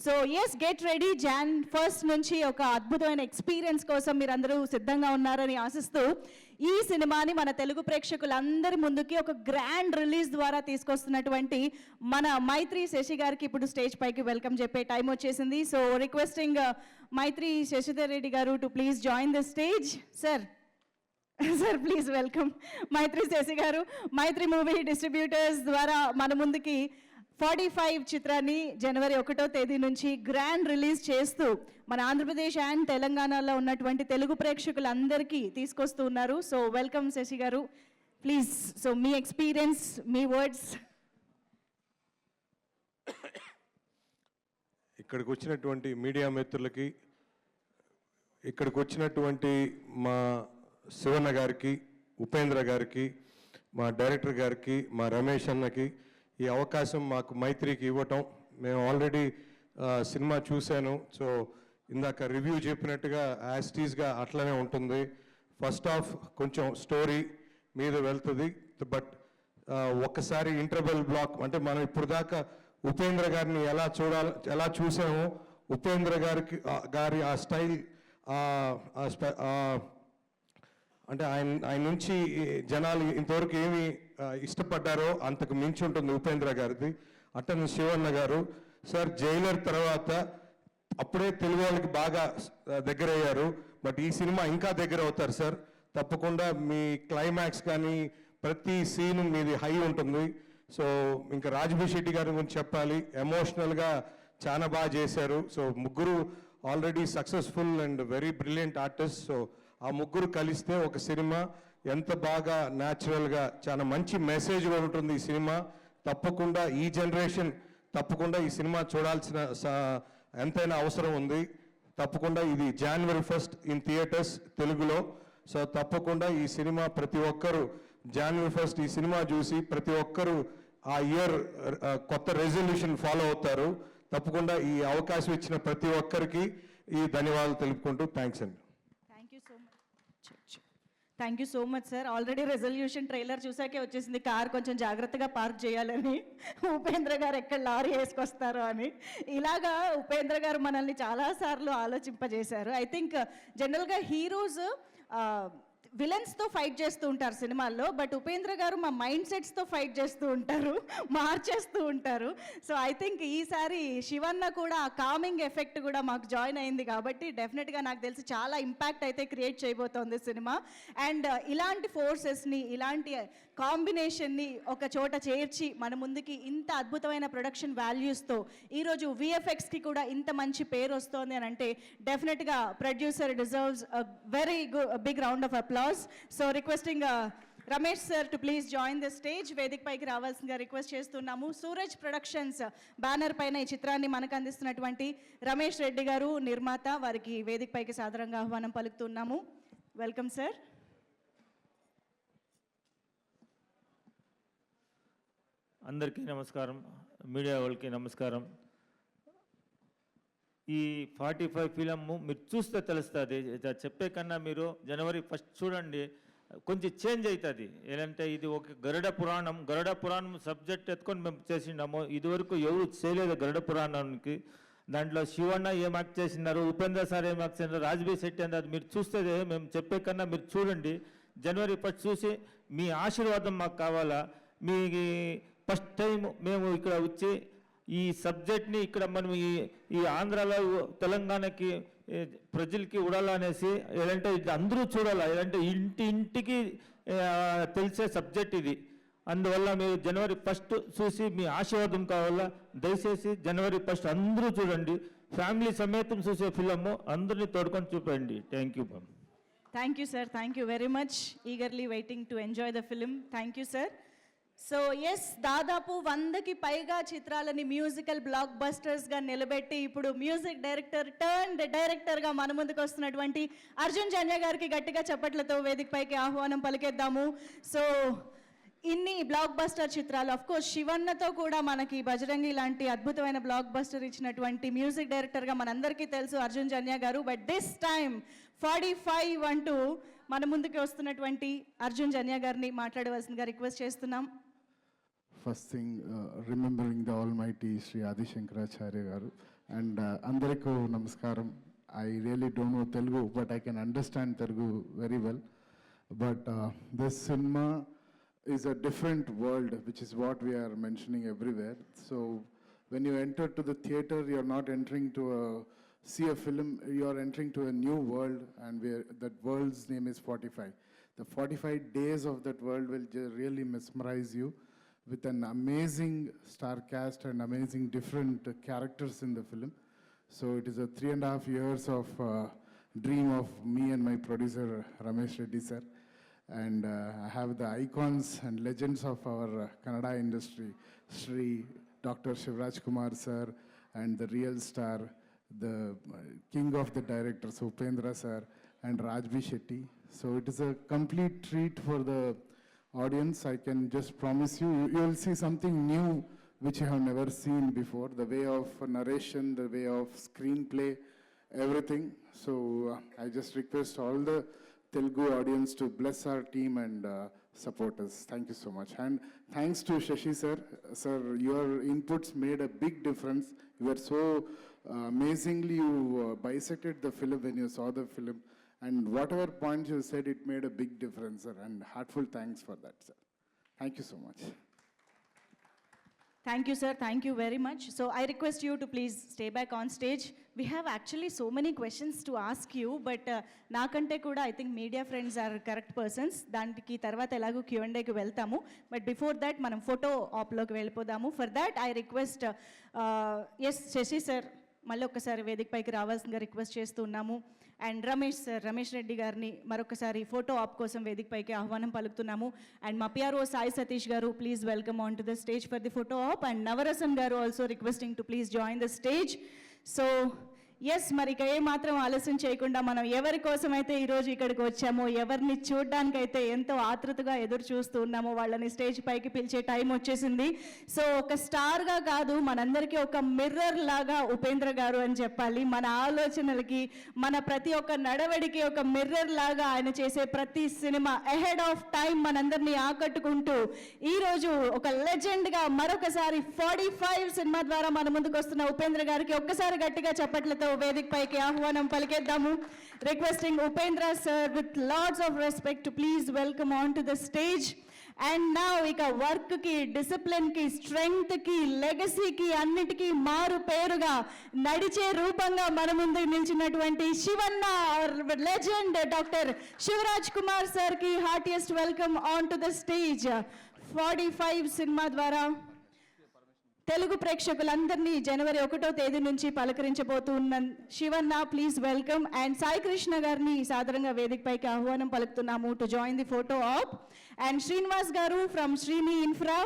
So yes, get ready. Jan 1 నుంచి ఒక అద్భుతమైన ఎక్స్పీరియన్స్ కోసం మీరందరూ సిద్ధంగా ఉన్నారని ఆశిస్తూ ఈ సినిమాని మన తెలుగు ప్రేక్షకులందరి ముందుకి ఒక గ్రాండ్ రిలీజ్ ద్వారా తీసుకొస్తున్నటువంటి మన మైత్రి శశి గారికి ఇప్పుడు స్టేజ్ పైకి వెల్కమ్ చెప్పే టైం వచ్చేసింది. So requesting Mythri Sasidhar Reddy garu to please join the stage. Sir please welcome Mythri Sasi garu. Mythri movie distributors ద్వారా మన ముందుకి 45 చిత్రాన్ని జనవరి 1వ తేదీ నుంచి గ్రాండ్ రిలీజ్ చేస్తూ మన ఆంధ్రప్రదేశ్ అండ్ తెలంగాణలో ఉన్నటువంటి తెలుగు ప్రేక్షకులందరికీ తీసుకొస్తూ ఉన్నారు. సో వెల్కమ్ శశి గారు, please. So me experience, me words. ఇక్కడికి వచ్చినటువంటి మీడియా మిత్రులకి, ఇక్కడికి వచ్చినటువంటి మా శివన్న గారికి, ఉపేంద్ర గారికి, మా డైరెక్టర్ గారికి, మా రమేష్ అన్నకి ఈ అవకాశం మాకు మైత్రికి ఇవ్వటం. మేము ఆల్రెడీ సినిమా చూశాను. సో ఇందాక రివ్యూ చెప్పినట్టుగా యాస్టీస్గా అట్లనే ఉంటుంది. ఫస్ట్ హాఫ్ కొంచెం స్టోరీ మీద వెళ్తుంది, బట్ ఒక్కసారి ఇంటర్వెల్ బ్లాక్ అంటే మనం ఇప్పుడు దాకా ఉపేంద్ర గారిని ఎలా చూసామో ఉపేంద్ర గారి ఆ స్టైల్, అంటే ఆయన నుంచి జనాలు ఇంతవరకు ఏమి ఇష్టపడ్డారో అంతకు మించి ఉంటుంది ఉపేంద్ర గారిది. అట్టని శివన్న గారు సార్ జైలర్ తర్వాత అప్పుడే తెలుగు వాళ్ళకి బాగా దగ్గరయ్యారు, బట్ ఈ సినిమా ఇంకా దగ్గర అవుతారు సార్. తప్పకుండా మీ క్లైమాక్స్ కానీ ప్రతి సీన్ మీది హై ఉంటుంది. సో ఇంకా రాజ్బీ శెట్టి గారి గురించి చెప్పాలి, ఎమోషనల్గా చాలా బాగా చేశారు. సో ముగ్గురు already successful and very brilliant artist. So ఆ ముగ్గురు కలిస్తే ఒక సినిమా ఎంత బాగా న్యాచురల్గా చాలా మంచి మెసేజ్ ఉంటుంది ఈ సినిమా. తప్పకుండా ఈ జనరేషన్ తప్పకుండా ఈ సినిమా చూడాల్సిన ఎంతైనా అవసరం ఉంది. తప్పకుండా ఇది January 1 ఇన్ థియేటర్స్ తెలుగులో. సో తప్పకుండా ఈ సినిమా ప్రతి ఒక్కరు January 1 ఈ సినిమా చూసి ప్రతి ఒక్కరు ఆ ఇయర్ కొత్త రెజల్యూషన్ ఫాలో అవుతారు. తప్పకుండా ఈ అవకాశం ఇచ్చిన ప్రతి ఒక్కరికి ఈ ధన్యవాదాలు తెలుపుకుంటూ థ్యాంక్స్ అండి. Thank you so much sir. Already resolution trailer చూసాకే వచ్చేసింది, కార్ కొంచెం జాగ్రత్తగా పార్క్ చేయాలని, ఉపేంద్ర గారు ఎక్కడ లారీ వేసుకొస్తారో అని. ఇలాగా ఉపేంద్ర గారు మనల్ని చాలాసార్లు ఆలోచింపజేశారు. ఐ థింక్ జనరల్గా హీరోస్ విలన్స్తో ఫైట్ చేస్తూ ఉంటారు సినిమాల్లో, బట్ ఉపేంద్ర గారు మా మైండ్ సెట్స్తో ఫైట్ చేస్తూ ఉంటారు, మార్చేస్తూ ఉంటారు. సో ఐ థింక్ ఈసారి శివన్న కూడా ఆ కామింగ్ ఎఫెక్ట్ కూడా మాకు జాయిన్ అయింది కాబట్టి డెఫినెట్గా నాకు తెలిసి చాలా ఇంపాక్ట్ అయితే క్రియేట్ చేయబోతోంది సినిమా. అండ్ ఇలాంటి ఫోర్సెస్ని, ఇలాంటి కాంబినేషన్ని ఒక చోట చేర్చి మన ముందుకి ఇంత అద్భుతమైన ప్రొడక్షన్ వాల్యూస్తో ఈరోజు విఎఫ్ఎక్స్కి కూడా ఇంత మంచి పేరు వస్తోంది అని అంటే definitely producer deserves very big round of applause. So requesting Ramesh sir to please join the stage. వేదిక పైకి రావాల్సిందిగా రిక్వెస్ట్ చేస్తున్నాము. సూరజ్ ప్రొడక్షన్స్ బ్యానర్ పైన ఈ చిత్రాన్ని మనకు అందిస్తున్నటువంటి రమేష్ రెడ్డి గారు నిర్మాత, వారికి వేదిక పైకి సాదరంగా ఆహ్వానం పలుకుతున్నాము. Welcome sir. అందరికీ నమస్కారం, మీడియా వాళ్ళకి నమస్కారం. ఈ 45 ఫిలిం మీరు చూస్తే తెలుస్తుంది, చెప్పే కన్నా మీరు January 1 చూడండి, కొంచెం చేంజ్ అవుతుంది. ఏంటంటే ఇది ఒక గరుడ పురాణం సబ్జెక్ట్ ఎత్తుకొని మేము చేసినాము. ఇదివరకు ఎవరు చేయలేదు గరుడ పురాణానికి. దాంట్లో శివన్న ఏం యాక్ట్ చేసినారు, ఉపేంద్ర సార్ ఏం యాక్ట్ చేసినారు, రాజ్బీ శెట్టి అన్నది మీరు చూస్తే మేము చెప్పే కన్నా మీరు చూడండి. January 1 చూసి మీ ఆశీర్వాదం మాకు కావాలా. మీ ఫస్ట్ టైం మేము ఇక్కడ వచ్చి ఈ సబ్జెక్ట్ని ఇక్కడ మనం ఈ ఆంధ్రాలో తెలంగాణకి ప్రజలకి ఉడాలనేసి, ఏదంటే ఇది అందరూ చూడాలా, ఏదంటే ఇంటికి తెలిసే సబ్జెక్ట్ ఇది. అందువల్ల మీరు January 1 చూసి మీ ఆశీర్వాదం కావాలా. దయచేసి January 1 అందరూ చూడండి, ఫ్యామిలీ సమేతం చూసే ఫిలము అందరినీ తోడుకొని చూపండి. Thank you ma'am. Thank you sir, thank you very much. Eagerly waiting to enjoy the film. Thank you sir. So yes, దాదాపు 100కి పైగా చిత్రాలని మ్యూజికల్ బ్లాక్ బస్టర్స్గా నిలబెట్టి ఇప్పుడు మ్యూజిక్ డైరెక్టర్ డైరెక్టర్గా మన ముందుకు వస్తున్నటువంటి అర్జున్ జన్య గారికి గట్టిగా చప్పట్లతో వేదిక పైకి ఆహ్వానం పలికేద్దాము. సో ఇన్ని బ్లాక్ బస్టర్ చిత్రాలు, అఫ్ కోర్స్ శివన్నతో కూడా మనకి బజరంగి లాంటి అద్భుతమైన బ్లాక్ బస్టర్ ఇచ్చినటువంటి మ్యూజిక్ డైరెక్టర్గా మనందరికీ తెలుసు అర్జున్ జన్య గారు. బట్ దిస్ టైమ్ 45 అంటూ మన ముందుకు వస్తున్నటువంటి అర్జున్ జన్య గారిని మాట్లాడవలసిందిగా రిక్వెస్ట్ చేస్తున్నాం. First thing, remembering the Almighty Sri Adi Shankaracharya Garu And అందరికీ నమస్కారం. I really don't know Telugu, but I can understand Telugu very well. But this cinema is a different world, which is what we are mentioning everywhere. So when you enter to the theater, you're not entering to see a film, you're entering to a new world, and that world's name is 45. The 45 days of that world will really mesmerize you with an amazing star cast and amazing different characters in the film. So it is a 3.5 years of dream of me and my producer Ramesh Reddy sir. And I have the icons and legends of our Kannada industry, Shri Dr. Shivraj Kumar sir, and the real star, the king of the directors, Upendra sir, and Rajbi Shetty. So it is a complete treat for the audience. I can just promise you, you will see something new which you have never seen before. The way of narration, the way of screenplay, everything. So I just request all the Telugu audience to bless our team and support us. Thank you so much. And thanks to Shashi sir. Sir, your inputs made a big difference. You were so amazingly, you bisected the film when you saw the film. And whatever points you said, it made a big difference, sir. And heartful thanks for that, sir. Thank you so much. Thank you, sir. Thank you very much. So I request you to please stay back on stage. We have actually so many questions to ask you, but నాకంటే కూడా I think media friends are correct persons. దానికి తర్వాత ఎలాగో Q&Aకి వెళ్తాము. But before that మనం photo ఆప్లోకి వెళ్ళిపోదాము. For that I request yes Shashi sir మళ్ళీ ఒక్కసారి వేదిక పైకి రావాల్సిందిగా రిక్వెస్ట్ చేస్తున్నాము. అండ్ రమేష్ రెడ్డి గారిని మరొకసారి ఫోటో ఆప్ కోసం వేదిక పైకి ఆహ్వానం పలుకుతున్నాము. అండ్ మా PRO Sai Satish garu please welcome on to the stage for the photo op. And Navarasan garu also requesting to please join the stage. So yes, మరి ఇక ఏమాత్రం ఆలస్యం చేయకుండా మనం ఎవరి కోసమైతే ఈరోజు ఇక్కడికి వచ్చామో, ఎవరిని చూడడానికైతే ఎంతో ఆతృతగా ఎదురు చూస్తూ ఉన్నామో వాళ్ళని స్టేజ్ పైకి పిలిచే టైం వచ్చేసింది. సో ఒక స్టార్గా కాదు, మనందరికీ ఒక మిర్రర్ లాగా ఉపేంద్ర గారు అని చెప్పాలి. మన ఆలోచనలకి, మన ప్రతి ఒక్క నడవడికి ఒక మిర్రర్ లాగా ఆయన చేసే ప్రతి సినిమా అహెడ్ ఆఫ్ టైం మనందరినీ ఆకట్టుకుంటూ ఈరోజు ఒక లెజెండ్గా మరొకసారి 45 సినిమా ద్వారా మన ముందుకు వస్తున్న ఉపేంద్ర గారికి ఒక్కసారి గట్టిగా చప్పట్లతో వేదిక పైకి ఆహ్వానం పలికేద్దాము. Requesting Upendra sir with lots of respect to please welcome on to the stage. And నా ఇక వర్క్కి, డిసిప్లిన్కి, స్ట్రెంగ్త్కి, లెగసీకి అన్నిటికీ మారు పేరుగా నడిచే రూపంగా మన ముందు నిలిచినటువంటి శివన్న లెజెండ్ డాక్టర్ శివరాజ్ కుమార్ సార్కి heartiest welcome on to the stage. 45 సినిమా ద్వారా తెలుగు ప్రేక్షకులందరినీ జనవరి 1వ తేదీ నుంచి పలకరించబోతున్న Shivanna please welcome. And Sai Krishna గారిని సాదరంగా వేదిక పైకి ఆహ్వానం పలుకుతున్నాము to join the photo op. And Srinivas garu from Srini infra.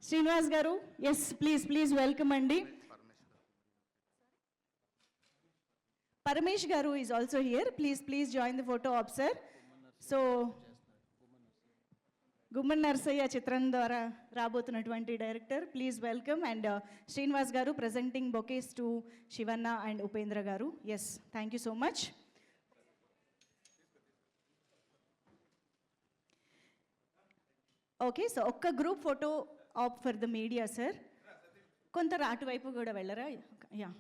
Srinivas గారు ఎస్ ప్లీజ్ వెల్కమ్ అండి. Paramesh garu is also here. Please join the photo op sir. So Gumman Narsaiah చిత్రం ద్వారా రాబోతున్నటువంటి director please welcome. And Srinivas garu presenting bouquets to Shivanna and Upendra garu. Yes, thank you so much. Okay, so ఒక్క group photo op for the media sir. కొంత అటువైపు కూడా వెళ్ళరా? Yeah.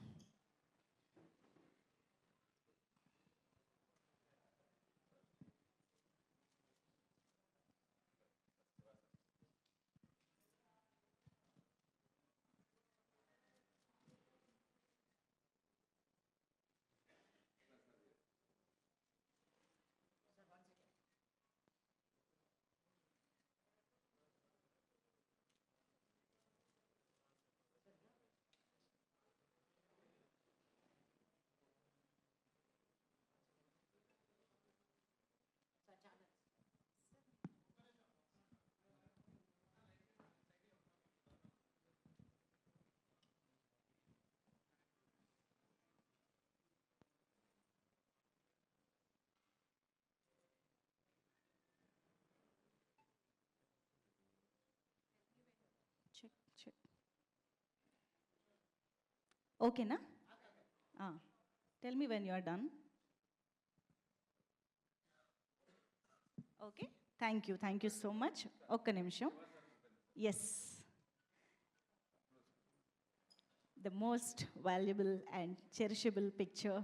Check. Okay, na? Tell me when you are done. Okay, thank you so much. ఒక్క నిమిషం. Yes. the most valuable and cherishable picture.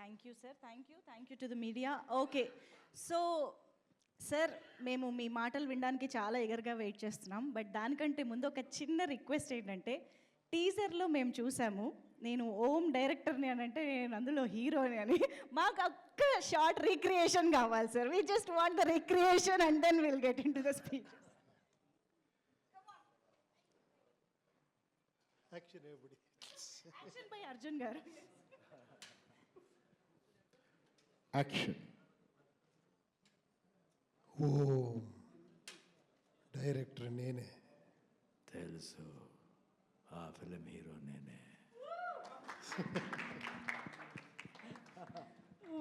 Thank you sir, thank you to the media. Okay, so sir మేము మీ మాటలు వినడానికి చాలా ఎగర్గా wait చేస్తున్నాం. But దానికంటే ముందు ఒక చిన్న రిక్వెస్ట్ ఏంటంటే, టీజర్లో మేము చూసాము నేను ఓం డైరెక్టర్ని అని అంటే నేను అందులో హీరోని అని. మాకు ఒక్క షార్ట్ రీక్రియేషన్ కావాలి సార్. We just want the recreation and then will get into the speech. Action by Arjun garu. Action. ఓ డైరెక్టర్ నేనే. తెలుసు, ఆ ఫిలిం హీరో నేనే.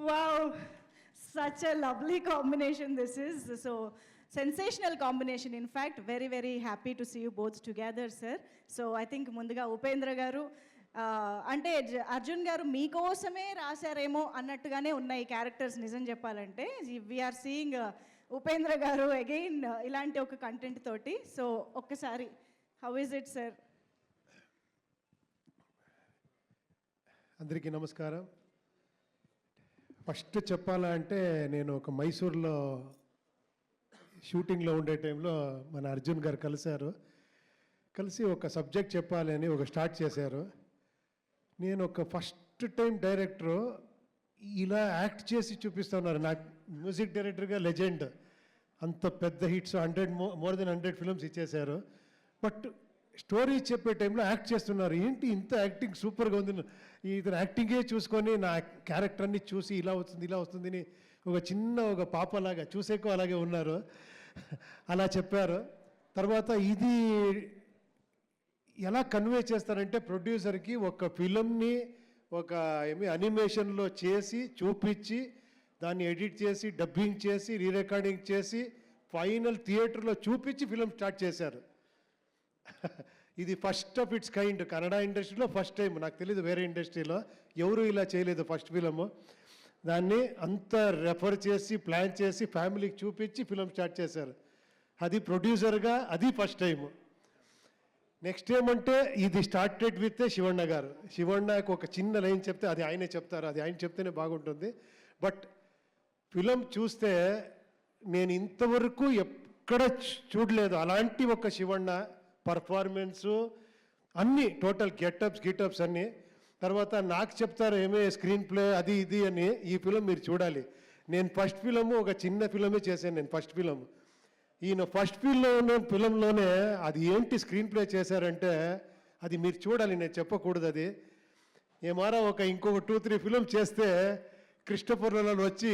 Wow, such a lovely combination this is. So sensational combination. In fact, very, very happy to see you both together, sir. So I think ముందుగా ఉపేంద్ర గారు అంటే అర్జున్ గారు మీకోసమే రాశారేమో అన్నట్టుగానే ఉన్నాయి క్యారెక్టర్స్. నిజం చెప్పాలంటే వీఆర్ సీయింగ్ ఉపేంద్ర గారు అగైన్ ఇలాంటి ఒక కంటెంట్ తోటి. సో ఒక్కసారి హౌ ఇస్ ఇట్ సార్? అందరికీ నమస్కారం. ఫస్ట్ చెప్పాలంటే నేను ఒక మైసూర్లో షూటింగ్లో ఉండే టైంలో మన అర్జున్ గారు కలిసి ఒక సబ్జెక్ట్ చెప్పాలి అని ఒక స్టార్ట్ చేశారు. నేను ఒక ఫస్ట్ టైం డైరెక్టరు ఇలా యాక్ట్ చేసి చూపిస్తున్నారు. నాకు మ్యూజిక్ డైరెక్టర్గా లెజెండ్, అంత పెద్ద హిట్స్ 100 more than 100 ఫిల్మ్స్ ఇచ్చేశారు. బట్ స్టోరీ చెప్పే టైంలో యాక్ట్ చేస్తున్నారు. ఏంటి ఇంత యాక్టింగ్ సూపర్గా ఉంది. ఇతను యాక్టింగే చూసుకొని నా క్యారెక్టర్ని చూసి ఇలా వస్తుంది అని ఒక పాపలాగా చూసేకో అలాగే ఉన్నారు. అలా చెప్పారు. తర్వాత ఇది ఎలా కన్వే చేస్తారంటే ప్రొడ్యూసర్కి ఒక ఫిలంని ఒక అనిమేషన్లో చేసి చూపించి దాన్ని ఎడిట్ చేసి డబ్బింగ్ చేసి రీరికార్డింగ్ చేసి ఫైనల్ థియేటర్లో చూపించి ఫిలం స్టార్ట్ చేశారు. ఇది first of it's kind Kannada ఇండస్ట్రీలో ఫస్ట్ టైం. నాకు తెలియదు వేరే ఇండస్ట్రీలో ఎవరు ఇలా చేయలేదు. ఫస్ట్ ఫిలము దాన్ని అంత రెఫర్ చేసి ప్లాన్ చేసి ఫ్యామిలీకి చూపించి ఫిలం స్టార్ట్ చేశారు. అది ప్రొడ్యూసర్గా అది ఫస్ట్ టైము. నెక్స్ట్ ఏమంటే ఇది స్టార్టెడ్ విత్ శివಣ್ణ గారు. శివಣ್ಣకు ఒక చిన్న లైన్ చెప్తే అది ఆయనే చెప్తారు. అది ఆయన చెప్తేనే బాగుంటుంది. బట్ ఫిలం చూస్తే నేను ఇంతవరకు ఎక్కడ చూడలేదు అలాంటి ఒక శివಣ್ణ పర్ఫార్మెన్సు అన్నీ టోటల్ గెటప్స్ అన్నీ. తర్వాత నాకు చెప్తారు ఏమే స్క్రీన్ ప్లే అది ఇది అని. ఈ ఫిలం మీరు చూడాలి. నేను ఫస్ట్ ఫిలము ఒక చిన్న ఫిలమే చేశాను. నేను ఫస్ట్ ఫిలం ఈయన ఫస్ట్ ఫిలంలోనే అది ఏంటి స్క్రీన్ ప్లే చేశారంటే అది మీరు చూడాలి. నేను చెప్పకూడదు. అది ఏమారా ఇంకొక 2-3 ఫిలం చేస్తే క్రిస్టోఫర్లలో వచ్చి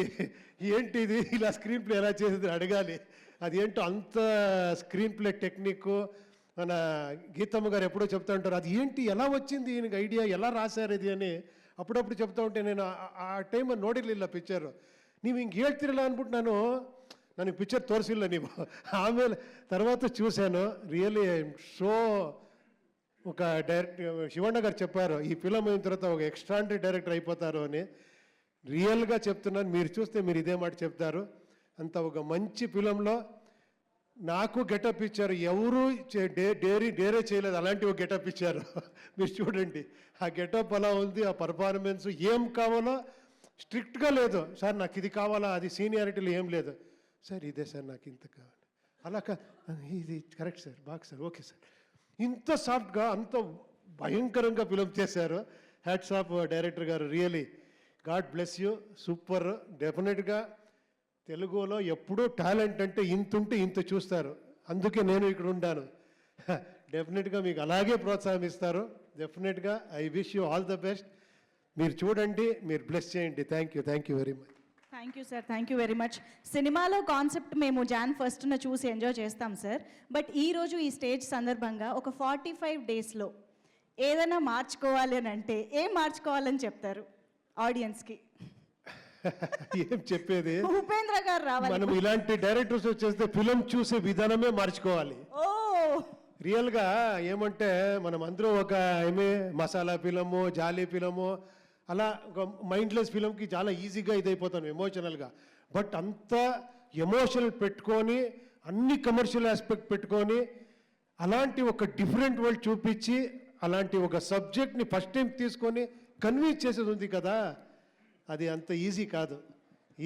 ఏంటి ఇది ఇలా స్క్రీన్ ప్లే ఎలా చేసేది అడగాలి. అది ఏంటో అంత స్క్రీన్ ప్లే టెక్నిక్. మన గీతమ్మ గారు ఎప్పుడో చెప్తా ఉంటారు అది ఏంటి ఎలా వచ్చింది ఈయనకి ఐడియా ఎలా రాశారు ఇది అని అప్పుడప్పుడు చెప్తా ఉంటే నేను ಆ ಟೈಮ್ ನೋಡಿರಲಿಲ್ಲ ಪಿಕ್ಚರು. ನೀವು ಹಿಂಗೆ ಹೇಳ್ತಿರಲ್ಲ ಅಂದ್ಬಿಟ್ಟು ನನಗೆ ಪಿಕ್ಚರ್ ತೋರಿಸಿಲ್ಲ ನೀವು. ಆಮೇಲೆ తర్వాత చూశాను. రియల్లీ సో ఒక శివಣ್ణ గారు చెప్పారు ఈ ఫిలం అయిన తర్వాత ఒక ఎక్స్ట్రాండరీ డైరెక్టర్ అయిపోతారు అని. రియల్గా చెప్తున్నాను. మీరు చూస్తే మీరు ఇదే మాట చెప్తారు. అంత ఒక మంచి ఫిలంలో నాకు గెటప్ ఇచ్చారు. ఎవరు డేరే చేయలేదు అలాంటి ఒక గెటప్ ఇచ్చారు. మీరు చూడండి ఆ గెటప్ అలా ఉంది. ఆ పర్ఫార్మెన్స్ ఏం కావాలో స్ట్రిక్ట్గా లేదు. సార్ నాకు ఇది కావాలా అది సీనియారిటీలో ఏం లేదు. సార్ ఇదే సార్ నాకు ఇంత కావాలి అలా ఇది కరెక్ట్ సార్ బాగా సార్ ఓకే సార్. ఇంత సాఫ్ట్గా అంత భయంకరంగా ఫిలం చేశారు. హ్యాట్స్ ఆఫ్ డైరెక్టర్ గారు. Really God bless you. Super. డెఫినెట్గా తెలుగులో ఎప్పుడూ టాలెంట్ అంటే ఇంత ఉంటే ఇంత చూస్తారు. అందుకే నేను ఇక్కడ ఉన్నాను. డెఫినెట్గా మీకు అలాగే ప్రోత్సాహం ఇస్తారు. డెఫినెట్గా I wish you all the best. మీరు చూడండి, మీరు బ్లెస్ చేయండి. Thank you very much. Thank you sir, thank you very much. సినిమాలో కాన్సెప్ట్ మేము Jan 1న చూసి ఎంజాయ్ చేస్తాం సార్. బట్ ఈరోజు ఈ స్టేజ్ సందర్భంగా ఒక 45 డేస్లో ఏదైనా మార్చుకోవాలి అని అంటే ఏం మార్చుకోవాలని చెప్తారు ఆడియన్స్కి? ఏం చెప్పేది, ఉపేంద్ర గారు రావాలి. మనం ఇలాంటి డైరెక్టర్స్ వచ్చేస్తే ఫిలిం చూసే విధానమే మార్చుకోవాలి. ఓ రియల్గా ఏమంటే మనం అందరూ ఒక మసాలా ఫిలము, జాలీ ఫిలము, అలా ఒక మైండ్లెస్ ఫిలంకి చాలా ఈజీగా ఇదైపోతాం ఎమోషనల్గా. బట్ అంత ఎమోషనల్ పెట్టుకొని అన్ని కమర్షియల్ ఆస్పెక్ట్ పెట్టుకొని అలాంటి ఒక డిఫరెంట్ వరల్డ్ చూపించి అలాంటి ఒక సబ్జెక్ట్ని ఫస్ట్ టైం తీసుకొని కన్విన్స్ చేసేది ఉంది కదా, అది అంత ఈజీ కాదు.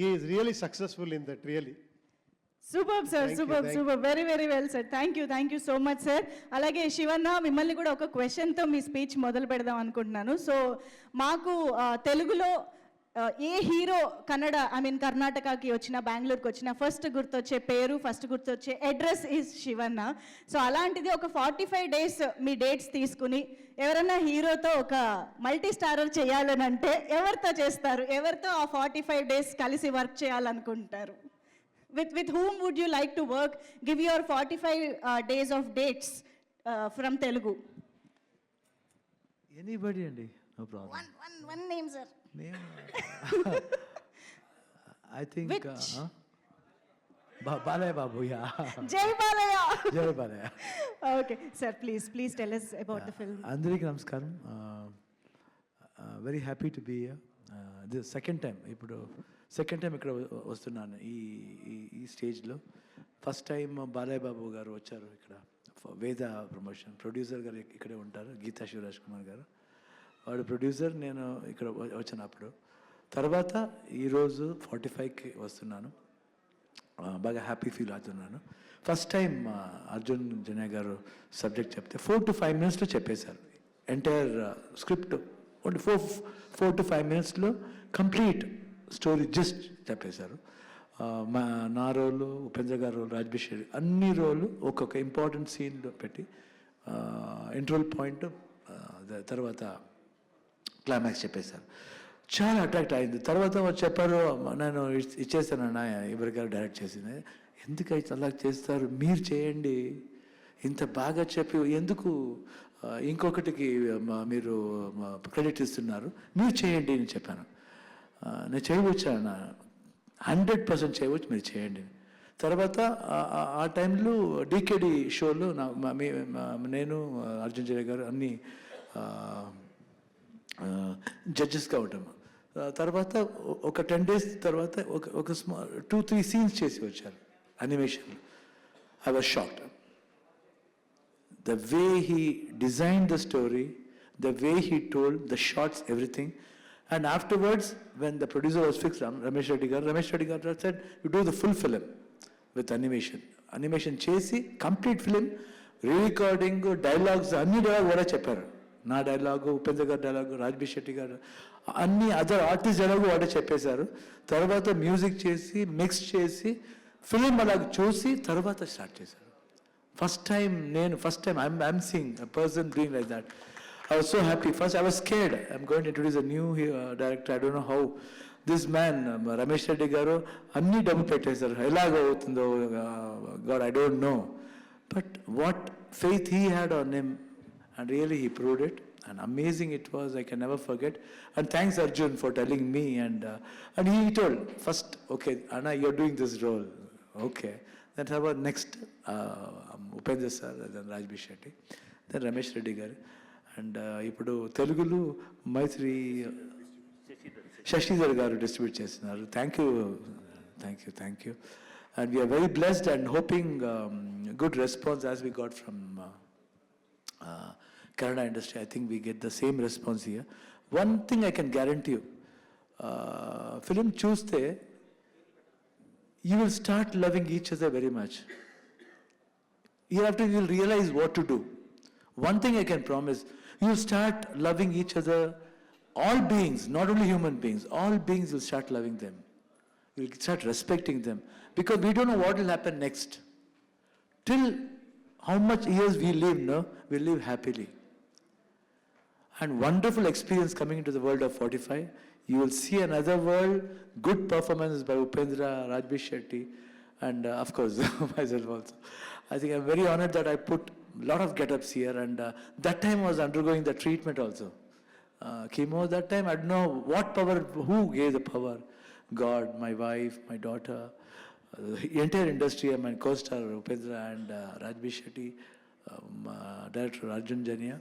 Is really successful in that really. Super sir, super super, very very well sir. Thank you so much sir. అలాగే శివన్న, మిమ్మల్ని కూడా ఒక క్వశ్చన్తో మీ స్పీచ్ మొదలు పెడదాం అనుకుంటున్నాను. సో మాకు తెలుగులో ఏ హీరో కర్ణాటకకి వచ్చిన, బెంగళూరుకి వచ్చిన ఫస్ట్ గుర్తొచ్చే పేరు, ఫస్ట్ గుర్తొచ్చే అడ్రస్ ఈజ్ శివన్న. సో అలాంటిది ఒక 45 డేస్ మీ డేట్స్ తీసుకుని ఎవరన్నా హీరోతో ఒక మల్టీ స్టారర్ చేయాలని అంటే ఎవరితో చేస్తారు? ఎవరితో ఆ 45 డేస్ కలిసి వర్క్ చేయాలనుకుంటారు? With whom would you like to work? Give your 45 days of dates from Telugu. Anybody andi, no problem. One name, sir. Name? I think. Which? Balaya Babu, yeah. Jai Balaya. Jai Balaya. Okay, sir, please tell us about the film. Andariki namaskaram. Very happy to be here. This second time ఇక్కడ వస్తున్నాను ఈ స్టేజ్లో. First time Balayya Babu గారు వచ్చారు ఇక్కడ, వేద promotion producer గారు ఇక్కడే ఉంటారు, గీతా శివరాజ్ కుమార్ గారు, వాడు ప్రొడ్యూసర్. నేను ఇక్కడ వచ్చాను అప్పుడు. తర్వాత ఈరోజు 45కి వస్తున్నాను. బాగా హ్యాపీ ఫీల్ అవుతున్నాను. First time Arjun Janya garu subject చెప్తే 4 to 5 minutesలో చెప్పేశారు. ఎంటైర్ స్క్రిప్ట్ ఓన్లీ 4 to 5 minutesలో కంప్లీట్ స్టోరీ జస్ట్ చెప్పేశారు. నా రోలు, ఉపేంద్ర గారు రోలు, రాజ్బిషేరి అన్ని రోలు ఒక్కొక్క ఇంపార్టెంట్ సీన్లో పెట్టి ఇంటర్వల్ పాయింట్ తర్వాత క్లైమాక్స్ చెప్పేశారు. చాలా అట్రాక్ట్ అయింది. తర్వాత చెప్పారు, నేను ఇచ్చేస్తాను అన్న, ఎవరి గారు డైరెక్ట్ చేసింది, ఎందుకు అయితే అలా చేస్తారు, మీరు చేయండి, ఇంత బాగా చెప్పి ఎందుకు ఇంకొకటికి మీరు క్రెడిట్ ఇస్తున్నారు, మీరు చేయండి అని చెప్పాను. నేను చేయవచ్చు అన్న, 100% చేయవచ్చు, మీరు చేయండి. తర్వాత ఆ టైంలో డీకేడి షోలో నేను అర్జున్ జయ గారు అన్ని జడ్జెస్గా ఉంటాము. తర్వాత ఒక 10 days తర్వాత ఒక 2-3 scenes చేసి వచ్చారు అనిమేషన్లో. I was shocked. The way he designed the story, the way he told, the shots, everything. And afterwards, when the producer was fixed, Ramesh Reddy Garu said, you do the full film with animation. Animation chesi, complete film, re-recording, dialogues, anni dialogue vada chepparu. Na dialogue, Upendra garu dialogue, Rajbir Shetty garu, anni other artist dialogue vada cheppesaru. Tarvata music chesi, mix chesi, film alag chusi, tarvata start chesaru. First time I'm seeing a person doing like that. I was so happy. First, I was scared. I'm going to introduce a new director. I don't know how. This man, Ramesh Reddy Garu, anni double pettesaru. Elaga avutundo, God, I don't know. But what faith he had on him, and really he proved it. And amazing it was. I can never forget. And thanks Arjun for telling me. And he told first, okay, Anna, you're doing this role. Okay. Then how about next? Upendra sir, then Rajbir Shetty, then Ramesh Reddy Garu. And ఇప్పుడు తెలుగులో Maitri Shashidhar garu distribute చేస్తున్నారు. Thank you. And we are very blessed and hoping good response as we got from Kannada industry. I think we get the same response here. One thing I can guarantee you, film చూస్తే you will start loving each other very much. Hereafter you will realize what to do. One thing I can promise, you will start loving each other, all beings, not only human beings, all beings will start loving them. You will start respecting them, because we don't know what will happen next. Till how much years we live, no? We live happily. And wonderful experience coming into the world of 45. You will see another world, good performance by Upendra, Rajbi Shetty, and of course, myself also. I think I'm very honored that I put a lot of get-ups here, and that time I was undergoing the treatment also. Chemo, that time I don't know what power, who gave the power. God, my wife, my daughter, the entire industry, my co-star Upendra and Rajbi Shetty, director Arjun Janya.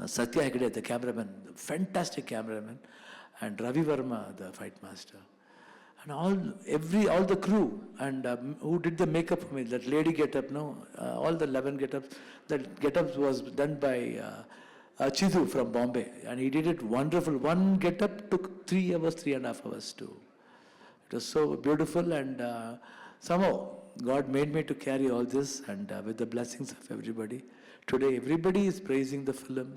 Satya Hegde, the cameraman, the fantastic cameraman, and Ravi Verma, the fight master, and all the crew, and who did the makeup for me, that lady get-up, no, all the 11 get-ups, that get-up was done by Chidu from Bombay, and he did it wonderful. One get-up took 3 hours, 3.5 hours too. It was so beautiful, and somehow God made me to carry all this, and with the blessings of everybody. Today, everybody is praising the film.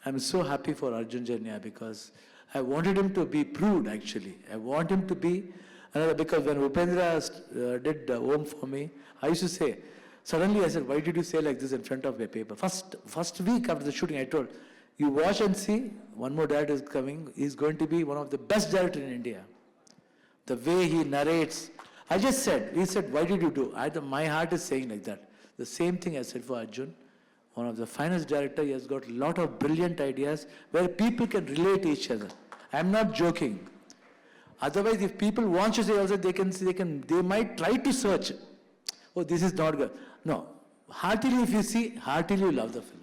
I'm so happy for Arjun Janya because I wanted him to be proved, actually. I want him to be another, because when Upendra did Om for me, I used to say, suddenly I said, why did you say like this in front of a paper? First week after the shooting, I told, you watch and see, one more director is coming. He's going to be one of the best directors in India. The way he narrates. I just said, he said, why did you do? My heart is saying like that. The same thing I said for Arjun. One of the finest director, he has got a lot of brilliant ideas where people can relate to each other. I'm not joking. Otherwise, if people want to say also, they might try to search. Oh, this is not good. No. Heartily, if you see, heartily you love the film.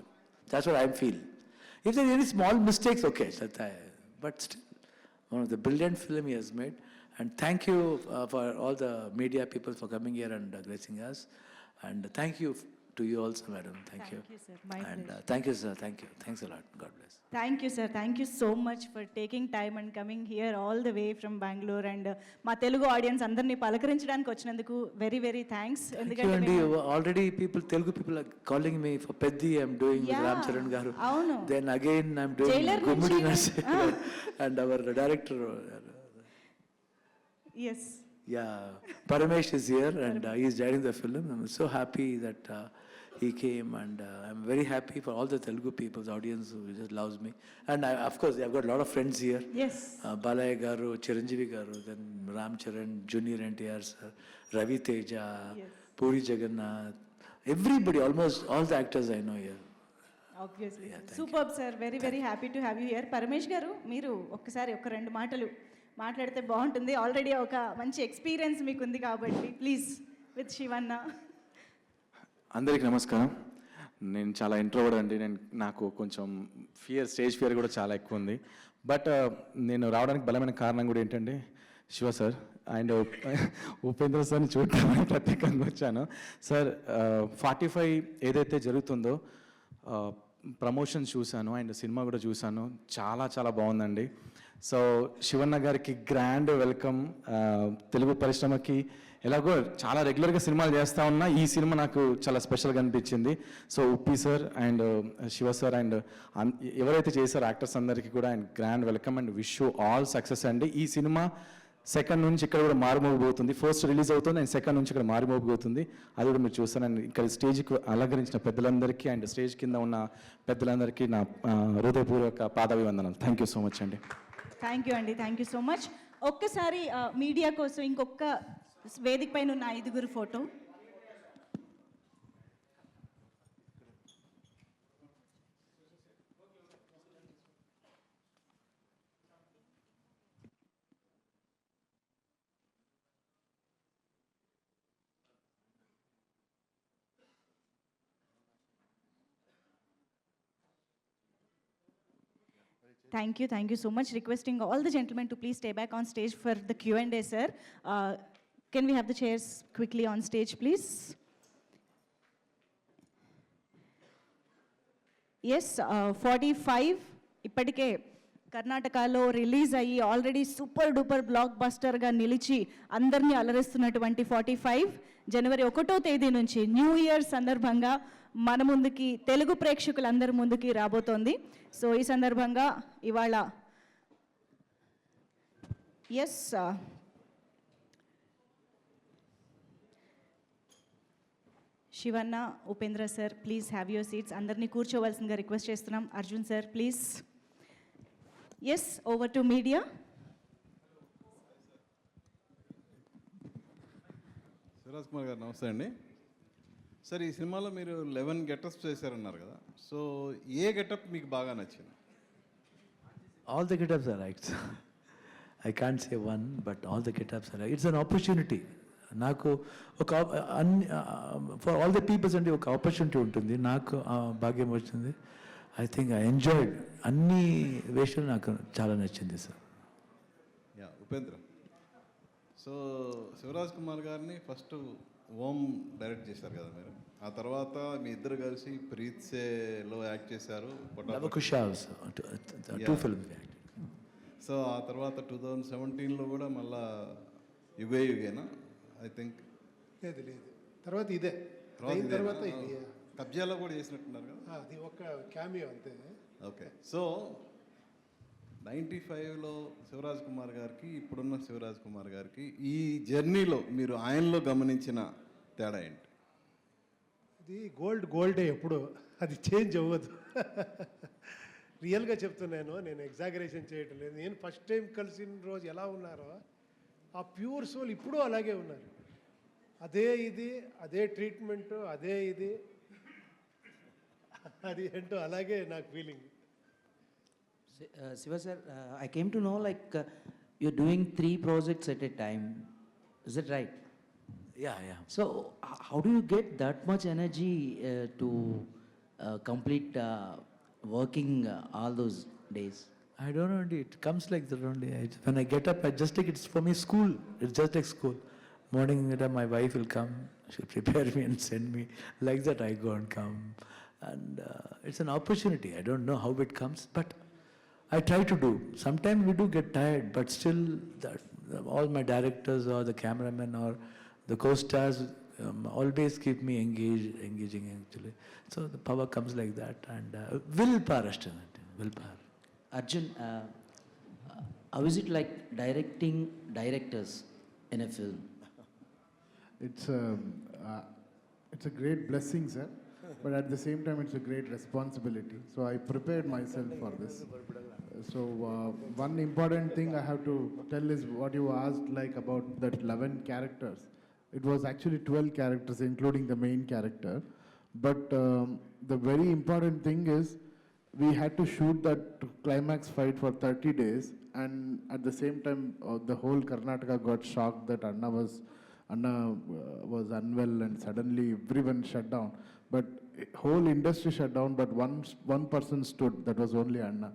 That's what I feel. If there are any small mistakes, okay. But still, one of the brilliant film he has made. And thank you for all the media people for coming here and gracing us. And thank you to you also, madam. Thank you. Thank you, sir. My And pleasure. thank you, sir. Thank you. Thanks a lot. God bless. Thank you, sir. Thank you so much for taking time and coming here all the way from Bangalore. And మా Telugu audience అందరినీ పలకరించడానికి వచ్చినందుకు very very thanks. Thank you, Andy. Already Telugu people are calling me for Peddi. I'm doing with Yeah, Ram Charan Garu. అవును. Then again, I'm doing Jailer Gumudi నుంచి, Nurse. And our director, yes yeah, Paramesh is here and he's directing the film. I'm so happy that he came, and I'm very happy for all the Telugu people, the audience who just loves me. And of course, I've got a lot of friends here. Yes Balaya Garu, Chiranjeevi Garu, then Ram Charan, Junior NTR sir, Ravi Teja, Yes. Puri Jagannath, everybody, almost all the actors I know here. Obviously super sir. Very very happy to have you here. Paramesh గారు, మీరు ఒక్కసారి ఒక 2 మాటలు మాట్లాడితే బాగుంటుంది. Already ఒక మంచి experience మీకు ఉంది కాబట్టి ప్లీజ్ విత్ శివన్న. అందరికీ నమస్కారం. నేను చాలా ఇంట్రోవర్డ్ అండి. నాకు కొంచెం స్టేజ్ ఫియర్ కూడా చాలా ఎక్కువ ఉంది. బట్ నేను రావడానికి బలమైన కారణం కూడా ఏంటంటే శివ సార్ అండ్ ఉపేంద్ర సార్ని చూడటానికి ప్రత్యేకంగా వచ్చాను. సార్ 45 ఏదైతే జరుగుతుందో ప్రమోషన్ చూశాను అండ్ సినిమా కూడా చూశాను. చాలా చాలా బాగుందండి. సో శివన్న గారికి గ్రాండ్ వెల్కమ్. తెలుగు పరిశ్రమకి ఎలాగో చాలా రెగ్యులర్గా సినిమాలు చేస్తూ ఉన్నా, ఈ సినిమా నాకు చాలా స్పెషల్గా అనిపించింది. So Uppi sir and Shiva sir and ఎవరైతే చేశారో యాక్టర్స్ అందరికీ కూడా and grand welcome and wish you all success అండి. ఈ సినిమా సెకండ్ నుంచి ఇక్కడ కూడా మారుమోగిపోతుంది. ఫస్ట్ రిలీజ్ అవుతుంది అండ్ సెకండ్ నుంచి ఇక్కడ మారుమోగిపోతుంది. అది కూడా మీరు చూస్తానండి. ఇక్కడ స్టేజ్కి అలంకరించిన పెద్దలందరికీ అండ్ స్టేజ్ కింద ఉన్న పెద్దలందరికీ నా హృదయపూర్వక పాదాభివందనాలు. థ్యాంక్ యూ సో మచ్ అండి. థ్యాంక్ యూ అండి. Thank you so much. ఒక్కసారి మీడియా కోసం ఇంకొక వేదిక పైన ఉన్న 5 photo. Thank you so much. Requesting all the gentlemen to please stay back on stage for the Q&A, sir. Can we have the chairs quickly on stage, please? Yes, 45 ఇప్పటికే కర్ణాటకలో release అయ్యి already super duper black బస్టర్గా నిలిచి అందరినీ అలరిస్తున్నటువంటి 45 జనవరి 1వ తేదీ నుంచి new year సందర్భంగా మన ముందుకి తెలుగు ప్రేక్షకులందరి ముందుకి రాబోతోంది. సో ఈ సందర్భంగా ఇవాళ yes Shivanna, Upendra sir, please have your seats. అందరినీ కూర్చోవలసిందిగా రిక్వెస్ట్ చేస్తున్నాం. Arjun sir, please. Yes, over to media. Shivaraj Kumar garu నమస్తే అండి. సార్, ఈ సినిమాలో మీరు 11 గెటప్స్ చేశారన్నారు కదా, సో ఏ గెటప్ మీకు బాగా నచ్చింది? All the get-ups are right. I can't say one, but all the get-ups are right. It's an opportunity. నాకు ఒక ఫర్ ఆల్ ద పీపుల్స్ అంటే ఒక ఆపర్చునిటీ ఉంటుంది. నాకు భాగ్యం వచ్చింది. I think I enjoyed. అన్ని వేషాలు నాకు చాలా నచ్చింది sir. Yeah, Upendra. So Shivaraj Kumar గారిని ఫస్ట్ ఓం డైరెక్ట్ చేశారు కదా మీరు, ఆ తర్వాత మీ ఇద్దరు కలిసి ప్రీత్ సేలో యాక్ట్ చేశారు. Lavakusha also, two films act. So ఆ తర్వాత 2017లో కూడా మళ్ళా యుగే యుగేనా ఐ థింక్. లేదు లేదు, తర్వాత ఇదే తర్వాత ఇది. కబ్జాలో కూడా చేసినట్టున్నారు కదా. అది ఒక క్యామియో అంతే. ఓకే. సో 95లో శివరాజ్ కుమార్ గారికి ఇప్పుడున్న శివరాజ్ కుమార్ గారికి ఈ జర్నీలో మీరు ఆయనలో గమనించిన తేడా ఏంటి? ఇది గోల్డే ఎప్పుడు, అది చేంజ్ అవ్వదు. రియల్గా చెప్తున్నాను, నేను ఎగ్జాగరేషన్ చేయటం లేదు. నేను ఫస్ట్ టైం కలిసిన రోజు ఎలా ఉన్నారో ఆ ప్యూర్ సోల్ ఇప్పుడు అలాగే ఉన్నారు. అదే ట్రీట్మెంట్, అదే ఇది, అది ఏంటో అలాగే నాకు feeling. Siva sir, I came to know you're doing 3 projects at a time. Is that right? Yeah. So how do you get that much energy to complete working all those days? I don't know, it comes like that only. When I get up, I just take it's for me school. It's just like school. Morning, my wife will come, she'll prepare me and send me. Like that, I go and come. And it's an opportunity. I don't know how it comes, but I try to do. Sometimes we do get tired, but still, all my directors or the cameramen or the co-stars always keep me engaging actually. So the power comes like that, and willpower, willpower. Arjun, how is it like directing directors in a film? It's a great blessing, sir, but at the same time, it's a great responsibility. So I prepared myself for this. So one important thing I have to tell is what you asked, like about that 11 characters. It was actually 12 characters, including the main character. But the very important thing is we had to shoot that climax fight for 30 days, and at the same time, the whole Karnataka got shocked that Anna was unwell, and suddenly everyone shut down. But whole industry shut down, but one person stood. That was only Anna.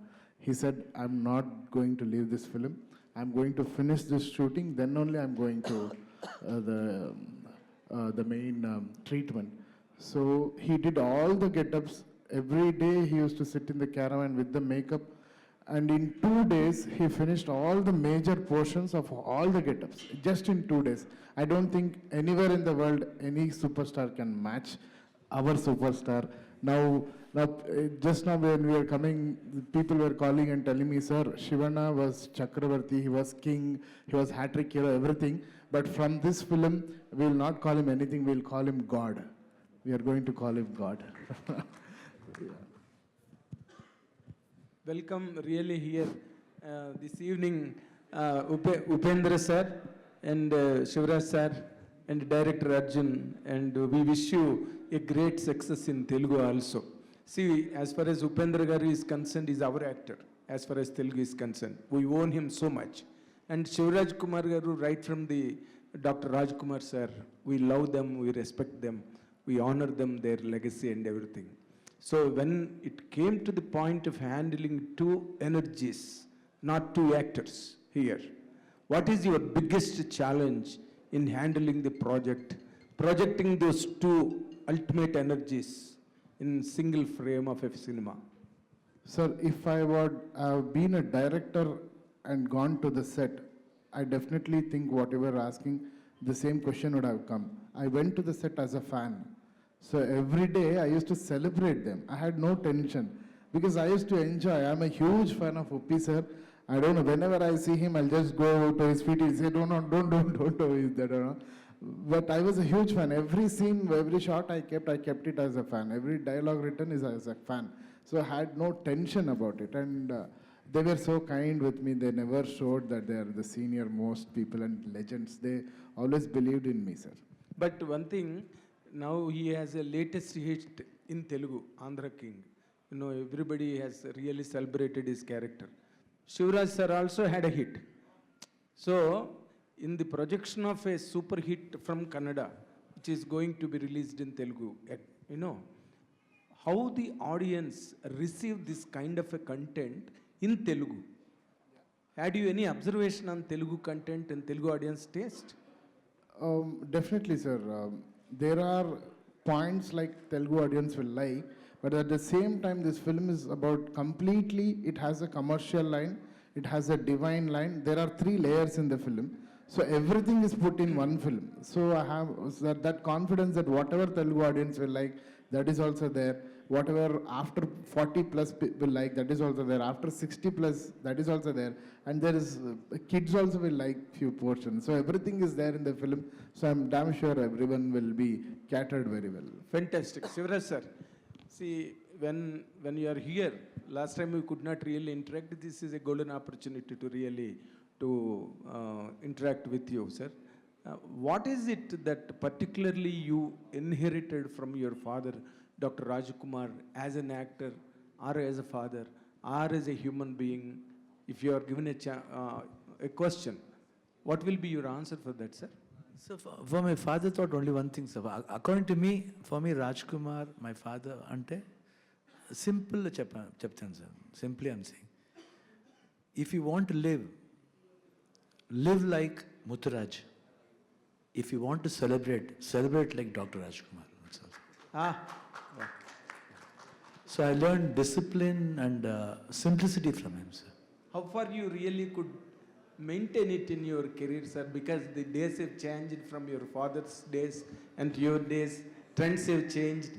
He said, "I'm not going to leave this film. I'm going to finish this shooting. Then only I'm going to the main treatment." So he did all the get-ups. Every day he used to sit in the caravan with the makeup, and in 2 days he finished all the major portions of all the get-ups. Just in 2 days. I don't think anywhere in the world any superstar can match our superstar. Now, just now when we were coming, people were calling and telling me, "Sir, Shivana was Chakravarti, he was king, he was hat-trick hero, everything. But from this film, we will not call him anything, we will call him God. We are going to call him God." Welcome really here this evening, Upendra sir and Shivraj sir and Director Arjun, and we wish you a great success in Telugu also. See, as far as Upendra Garu is concerned, he is our actor. As far as Telugu is concerned, we own him so much. And Shivraj Kumar Garu, right from the Dr. Rajkumar sir, we love them, we respect them, we honor them, their legacy and everything. So when it came to the point of handling 2 energies, not 2 actors here, what is your biggest challenge in handling the project, projecting those 2 ultimate energies in single frame of a cinema? Sir, if I would have been a director and gone to the set, I definitely think what you were asking, the same question would have come. I went to the set as a fan. So every day I used to celebrate them. I had no tension because I used to enjoy. I'm a huge fan of Uppi sir. I don't know, whenever I see him, I'll just go to his feet. He'll say, don't do that. But I was a huge fan. Every scene, every shot I kept it as a fan. Every dialogue written is as a fan. So I had no tension about it. And they were so kind with me. They never showed that they are the senior most people and legends. They always believed in me, sir. But one thing, now he has a latest hit in Telugu, Andhra King. You know, everybody has really celebrated his character. Shivraj sir also had a hit. So, in the projection of a super hit from Kannada, which is going to be released in Telugu, you know, how the audience receive this kind of a content in Telugu? Had you any observation on Telugu content and Telugu audience taste? Definitely, sir. There are points like Telugu audience will like, but at the same time, this film is about completely, it has a commercial line, it has a divine line. There are 3 layers in the film. So everything is put in one film. So I have that confidence that whatever Telugu audience will like, that is also there. Whatever after 40 plus will like, that is also there. After 60 plus, that is also there. And there is, kids also will like few portions. So everything is there in the film. So I'm damn sure everyone will be catered very well. Fantastic. Shivraj sir, see, when you are here, last time we could not really interact. This is a golden opportunity to really interact with you, sir. What is it that particularly you inherited from your father, Dr. Rajkumar, as an actor, or as a father, or as a human being? If you are given a question, what will be your answer for that, sir? So for my father thought only one thing, sir. According to me, for me, Rajkumar, my father, ante simple cheptanu, sir. Simply I'm saying, if you want to live like Mutturaj. If you want to celebrate like Dr. Rajkumar. That's all. So I learned discipline and simplicity from him, sir. How far you really could maintain it in your career, sir? Because the days have changed from your father's days and your days. Trends have changed.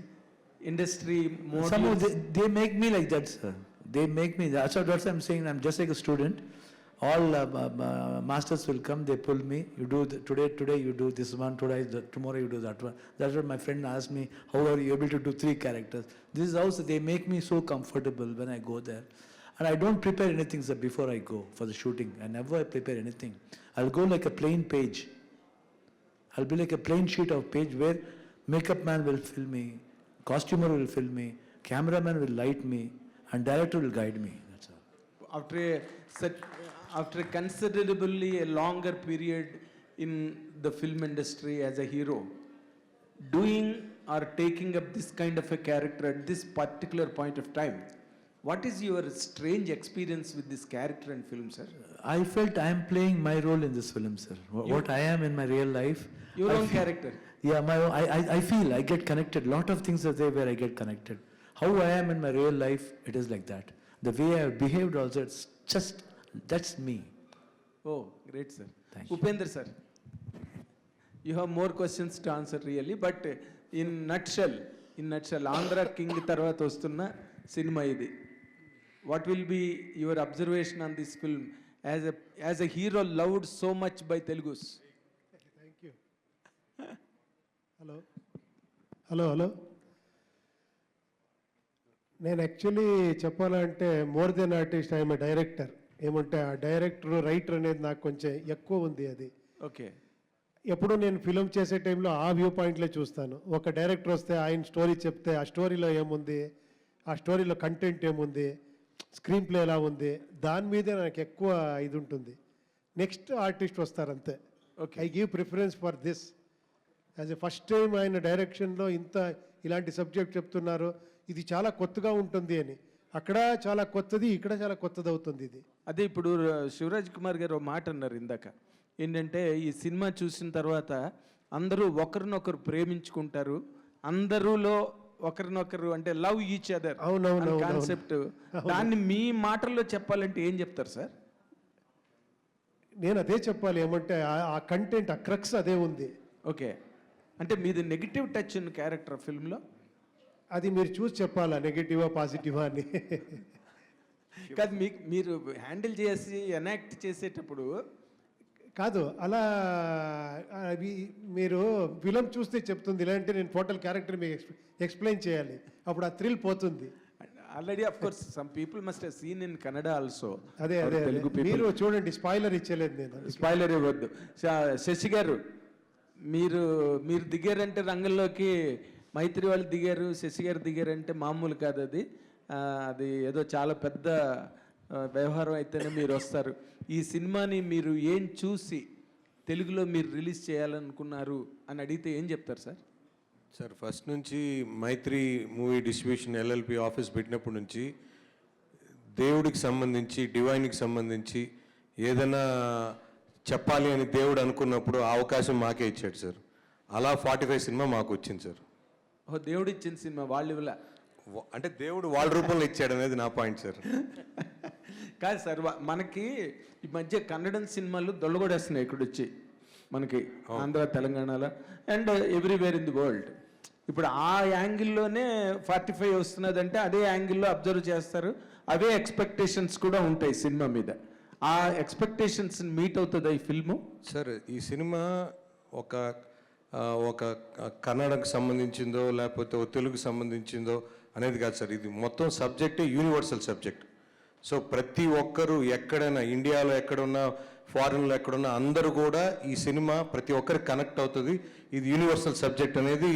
Industry more. Somehow they make me like that, sir. They make me. That's what I'm saying. I'm just like a student. All masters will come, they pull me. You do today you do this one, tomorrow you do that one. That's what my friend asked me, how are you able to do 3 characters? This is also, they make me so comfortable when I go there. And I don't prepare anything, sir, before I go for the shooting. I never prepare anything. I'll go like a plain page. I'll be like a plain sheet of page where makeup man will film me, costumer will film me, cameraman will light me, and director will guide me. That's all. After considerably a longer period in the film industry as a hero, doing or taking up this kind of a character at this particular point of time, what is your strange experience with this character in film, sir? I felt I am playing my role in this film, sir. What I am in my real life. Your own character? Yeah, I feel, I get connected. Lot of things are there where I get connected. How I am in my real life, it is like that. The way I have behaved also, it's just, that's me. Oh, great, sir. Thank you. Upendra, sir. You have more questions to answer really, but in nutshell, Andhra King tarvata vastunna cinema idi. What will be your observation on this film as a hero loved so much by Telugus? Thank you. Hello. నేను actually చెప్పాలంటే more than artist I'm a director. ఏమంటే ఆ director writer అనేది నాకు కొంచెం ఎక్కువ ఉంది. అది ఓకే. ఎప్పుడు నేను ఫిలిం చేసే టైంలో ఆ వ్యూ పాయింట్లే చూస్తాను. ఒక డైరెక్టర్ వస్తే ఆయన స్టోరీ చెప్తే ఆ స్టోరీలో ఏముంది, ఆ స్టోరీలో కంటెంట్ ఏముంది, స్క్రీన్ ప్లే ఎలా ఉంది, దాని మీదే నాకు ఎక్కువ ఇది ఉంటుంది. నెక్స్ట్ ఆర్టిస్ట్ వస్తారంతే. Okay. I give preference for this. As a first time ఆయన డైరెక్షన్లో ఇలాంటి సబ్జెక్ట్ చెప్తున్నారు, ఇది చాలా కొత్తగా ఉంటుంది అని. అక్కడ చాలా కొత్తది, ఇక్కడ చాలా కొత్తది అవుతుంది ఇది. అదే ఇప్పుడు శివరాజ్ కుమార్ గారు ఒక మాట అన్నారు ఇందాక, ఏంటంటే ఈ సినిమా చూసిన తర్వాత అందరూ ఒకరినొకరు ప్రేమించుకుంటారు, అందరూలో ఒకరినొకరు అంటే లవ్ ఈచ్ అదర్ కాన్సెప్ట్. దాన్ని మీ మాటల్లో చెప్పాలంటే ఏం చెప్తారు సార్? నేను అదే చెప్పాలి. ఏమంటే ఆ కంటెంట్, ఆ క్రక్స్ అదే ఉంది. ఓకే. అంటే మీది నెగిటివ్ టచ్ ఉన్న క్యారెక్టర్ ఫిల్మ్లో, అది మీరు చూసి చెప్పాలా నెగిటివా పాజిటివా అని. కాదు, మీరు హ్యాండిల్ చేసి ఎనాక్ట్ చేసేటప్పుడు కాదు అలా అవి మీరు ఫిలం చూస్తే చెప్తుంది, ఇలాంటి నేను టోటల్ క్యారెక్టర్ మీకు ఎక్స్ప్లెయిన్ చేయాలి, అప్పుడు ఆ థ్రిల్ పోతుంది. Already, of course, some people must have seen in Kannada also. అదే Our అదే Telugu people. మీరు చూడండి, స్పాయిలర్ ఇచ్చేలేదు నేను. స్పాయిలర్ ఇవ్వద్దు. శశి గారు, మీరు మీరు దిగారంటే రంగంలోకి, మైత్రి వాళ్ళు దిగారు, శశి గారు దిగారంటే మామూలు కాదు అది. అది ఏదో చాలా పెద్ద వ్యవహారం అయితేనే మీరు వస్తారు. ఈ సినిమాని మీరు ఏం చూసి తెలుగులో మీరు రిలీజ్ చేయాలనుకున్నారు అని అడిగితే ఏం చెప్తారు సార్? సార్, ఫస్ట్ నుంచి మైత్రి మూవీ డిస్ట్రిబ్యూషన్ ఎల్ఎల్పి ఆఫీస్ పెట్టినప్పటి నుంచి దేవుడికి సంబంధించి, డివైన్కి సంబంధించి ఏదైనా చెప్పాలి అని దేవుడు అనుకున్నప్పుడు ఆ అవకాశం మాకే ఇచ్చాడు సార్. అలా 45 సినిమా మాకు వచ్చింది సార్. ఓ, దేవుడు ఇచ్చిన సినిమా వాళ్ళు ఇవ్వలే. అంటే దేవుడు వాళ్ళ రూపంలో ఇచ్చాడు అనేది నా పాయింట్ సార్. కాదు సార్, మనకి ఈ మధ్య కన్నడం సినిమాలు దొల్లగొడేస్తున్నాయి ఇక్కడ వచ్చి మనకి ఆంధ్ర, తెలంగాణలో and everywhere in the world. ఇప్పుడు ఆ యాంగిల్లోనే 45 వస్తున్నదంటే అదే యాంగిల్లో అబ్జర్వ్ చేస్తారు, అవే ఎక్స్పెక్టేషన్స్ కూడా ఉంటాయి సినిమా మీద. ఆ ఎక్స్పెక్టేషన్స్ మీట్ అవుతుందా ఈ ఫిల్ము? సార్, ఈ సినిమా ఒక కన్నడకు సంబంధించిందో లేకపోతే తెలుగుకు సంబంధించిందో అనేది కాదు సార్. ఇది మొత్తం సబ్జెక్టే యూనివర్సల్ సబ్జెక్ట్. సో ప్రతి ఒక్కరు ఎక్కడైనా, ఇండియాలో ఎక్కడున్నా, ఫారిన్లో ఎక్కడున్నా అందరూ కూడా ఈ సినిమా ప్రతి ఒక్కరికి కనెక్ట్ అవుతుంది. ఇది యూనివర్సల్ సబ్జెక్ట్ అనేది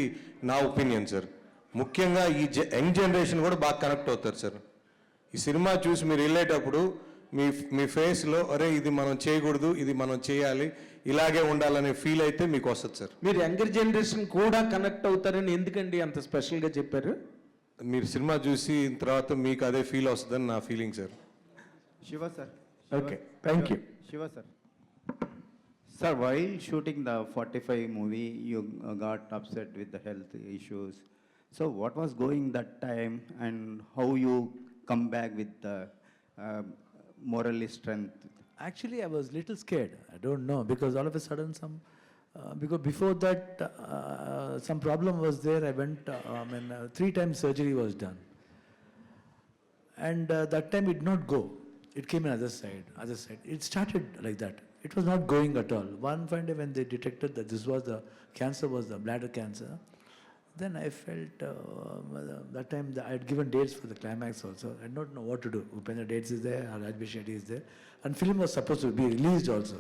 నా ఒపీనియన్ సార్. ముఖ్యంగా ఈ యంగ్ జనరేషన్ కూడా బాగా కనెక్ట్ అవుతారు సార్. ఈ సినిమా చూసి మీరు వెళ్ళేటప్పుడు మీ ఫేస్లో అరే ఇది మనం చేయకూడదు, ఇది మనం చేయాలి, ఇలాగే ఉండాలనే ఫీల్ అయితే మీకు వస్తుంది సార్. మీరు యంగర్ జనరేషన్ కూడా కనెక్ట్ అవుతారని ఎందుకండి అంత స్పెషల్గా చెప్పారు? మీరు సినిమా చూసి తర్వాత మీకు అదే ఫీల్ వస్తుందని నా feeling sir. Shiva sir. Okay, thank you. Shiva sir. Sir, while shooting the 45 movie, you got upset with the health issues. So what was going that time and how you come back with the morally strength? Actually, I was little scared. I don't know, because all of a sudden because before that some problem was there. I went, 3 times surgery was done. And that time it did not go. It came in other side. It started like that. It was not going at all. One fine day when they detected that this was the cancer, was the bladder cancer, then I felt, that time I had given dates for the climax also. I don't know what to do. Upendra dates is there, Rajbir Shetty is there. And film was supposed to be released also.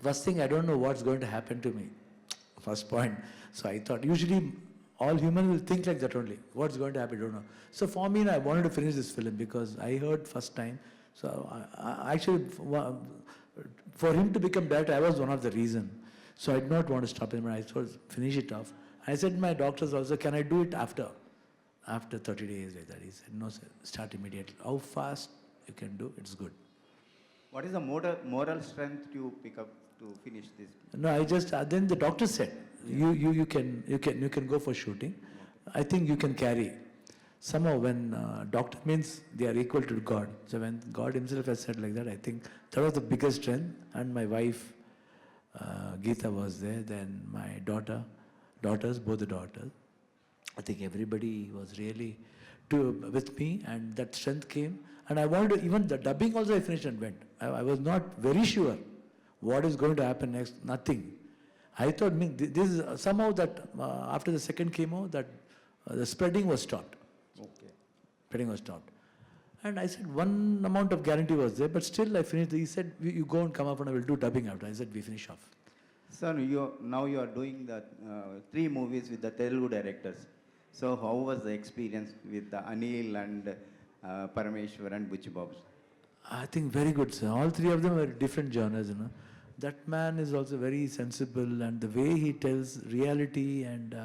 First thing, I don't know what's going to happen to me. First point. So I thought, usually all humans will think like that only. What's going to happen, I don't know. So for me, I wanted to finish this film because I heard first time. So I actually, for him to become director, I was one of the reason. So I did not want to stop him. I thought, finish it off. I said to my doctors also, can I do it after 30 days like that? He said, no sir, start immediately. How fast you can do, it's good. What is the moral strength to pick up to finish this? No, I just, then the doctor said, you can go for shooting. I think you can carry. Somehow when doctor means they are equal to God. So when God himself has said like that, I think that was the biggest strength. And my wife, Geeta was there, then my daughters, both the daughters. I think everybody was really with me, and that strength came. And I wanted to, even the dubbing also I finished and went. I was not very sure what is going to happen next, nothing. I thought, this is somehow that after the second chemo, that the spreading was stopped. Okay. Spreading was stopped. And I said, one amount of guarantee was there, but still I finished. He said, you go and come up and I will do dubbing after. I said, we finish off. Sir, now you are doing the 3 movies with the Telugu directors. So how was the experience with the Anil and Parameshwar and Butch Babu? I think very good, sir. All 3 of them are different genres, you know. That man is also very sensible, and the way he tells reality and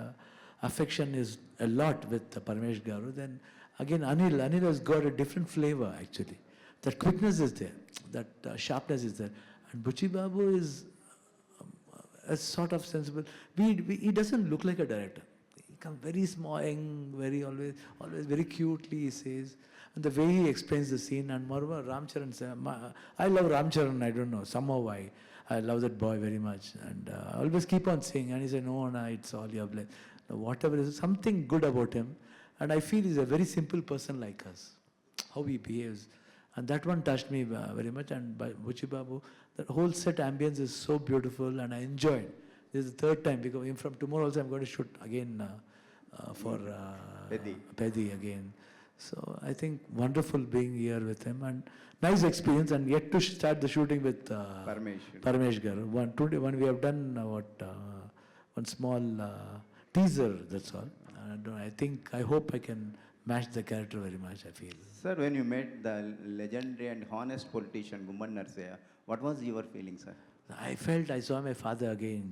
affection is a lot with Paramesh Garu. Then again, Anil has got a different flavor actually. That quickness is there, that sharpness is there. And Butchi Babu is a sort of sensible. He doesn't look like a director. He comes very small, very always very cutely he says. And the way he explains the scene, and moreover, Ramcharan, I love Ramcharan, I don't know, somehow I love that boy very much. And I always keep on saying, and he said, no, it's all your blessing. Whatever is, something good about him. And I feel he's a very simple person like us. How he behaves. And that one touched me very much. And by Buchi Babu, the whole set ambience is so beautiful and I enjoyed. This is the third time because from tomorrow also I'm going to shoot again for Pedi again. So I think wonderful being here with him and nice experience and yet to start the shooting with Paramesh Garu. One we have done one small teaser, that's all. I hope I can match the character very much, I feel. Sir, when you met the legendary and honest politician Gumman Narsaya, what was your feeling, sir? I felt I saw my father again.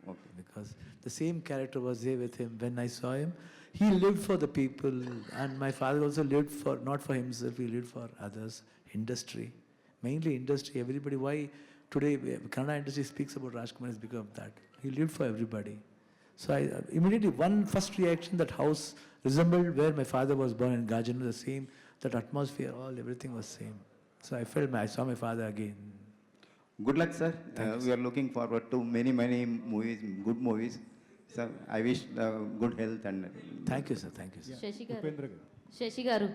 Okay. Because the same character was there with him. When I saw him, he lived for the people, and my father also lived for, not for himself, he lived for others, industry, mainly industry, everybody. Why today Kannada industry speaks about Rajkumar is because of that. He lived for everybody. So I immediately, first reaction, that house resembled where my father was born in Gajanu, the same, that atmosphere, everything was same. So I felt, I saw my father again. Good luck, sir. We are looking forward to many movies, good movies. Sir, I wish good health and... Thank you, sir. Thank you, sir. Shashi garu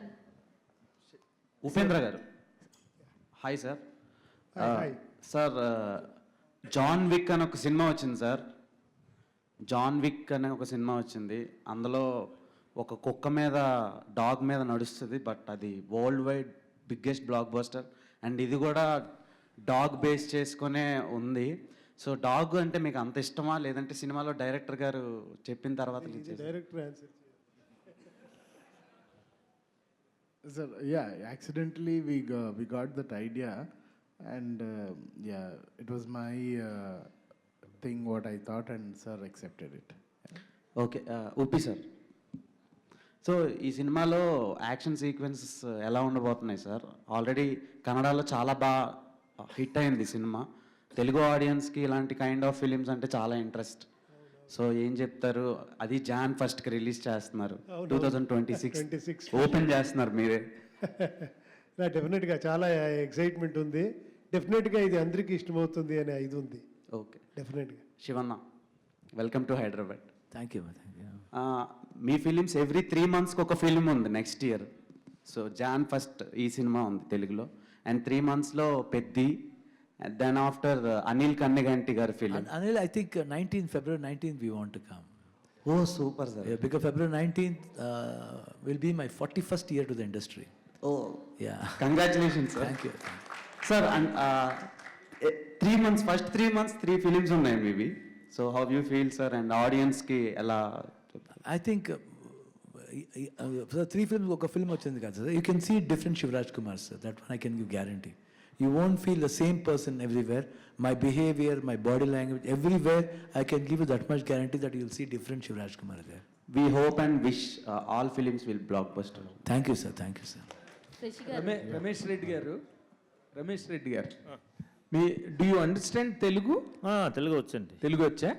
Upendra గారు hi sir sir John Wick అని ఒక cinema వచ్చింది sir John Wick అనే ఒక cinema వచ్చింది అందులో ఒక కుక్క మీద డాగ్ మీద నడుస్తుంది బట్ అది world wide biggest block buster and ఇది కూడా డాగ్ బేస్ చేసుకునే ఉంది సో డాగ్ అంటే మీకు అంత ఇష్టమా లేదంటే సినిమాలో డైరెక్టర్ గారు చెప్పిన తర్వాత director answer. Sir, yeah, accidentally we got that idea, and it was my thing what I thought, and sir accepted it. Okay Uppi sir so ఈ సినిమాలో యాక్షన్ సీక్వెన్సెస్ ఎలా ఉండబోతున్నాయి సార్ ఆల్రెడీ కన్నడలో చాలా బాగా హిట్ అయింది సినిమా తెలుగు ఆడియన్స్కి ఇలాంటి కైండ్ ఆఫ్ ఫిలిమ్స్ అంటే చాలా ఇంట్రెస్ట్ సో ఏం చెప్తారు అది Jan 1st రిలీజ్ చేస్తున్నారు 2026 ఓపెన్ చేస్తున్నారు మీరే డెఫినెట్గా చాలా ఎక్సైట్మెంట్ ఉంది. డెఫినెట్గా ఇది అందరికీ ఇష్టమవుతుంది అనే ఇది ఉంది. Okay definitely. Shivanna welcome to Hyderabad. Thank you. మీ ఫిలిమ్స్ ఎవ్రీ 3 monthsకి ఒక ఫిలిం ఉంది next year. So Jan 1st ఈ సినిమా ఉంది తెలుగులో అండ్ 3 monthsలో Peddi and then after Anil Kanniganti gar film. Anil, I think February 19th we want to come. Oh, super sir. Yeah, because February 19th will be my 41st year to the industry. Oh, yeah. Congratulations sir. Thank you. Sir, and 3 months, first 3 months 3 films ఉన్నాయి maybe. So how you feel sir and audience ki ela? I think so 3 films oka film vachindi kada sir. You can see different Shivraj Kumar sir. That one I can give guarantee. You won't feel the same person everywhere. My behavior, my body language, everywhere, I can give you that much guarantee that you'll see different Shivraj Kumar there. We hope and wish all films will blockbuster. Thank you, sir. Thank you, sir. Shashi garu Ramesh Reddy garu మీ do you understand Telugu? Telugu వచ్చండి. తెలుగు వచ్చా?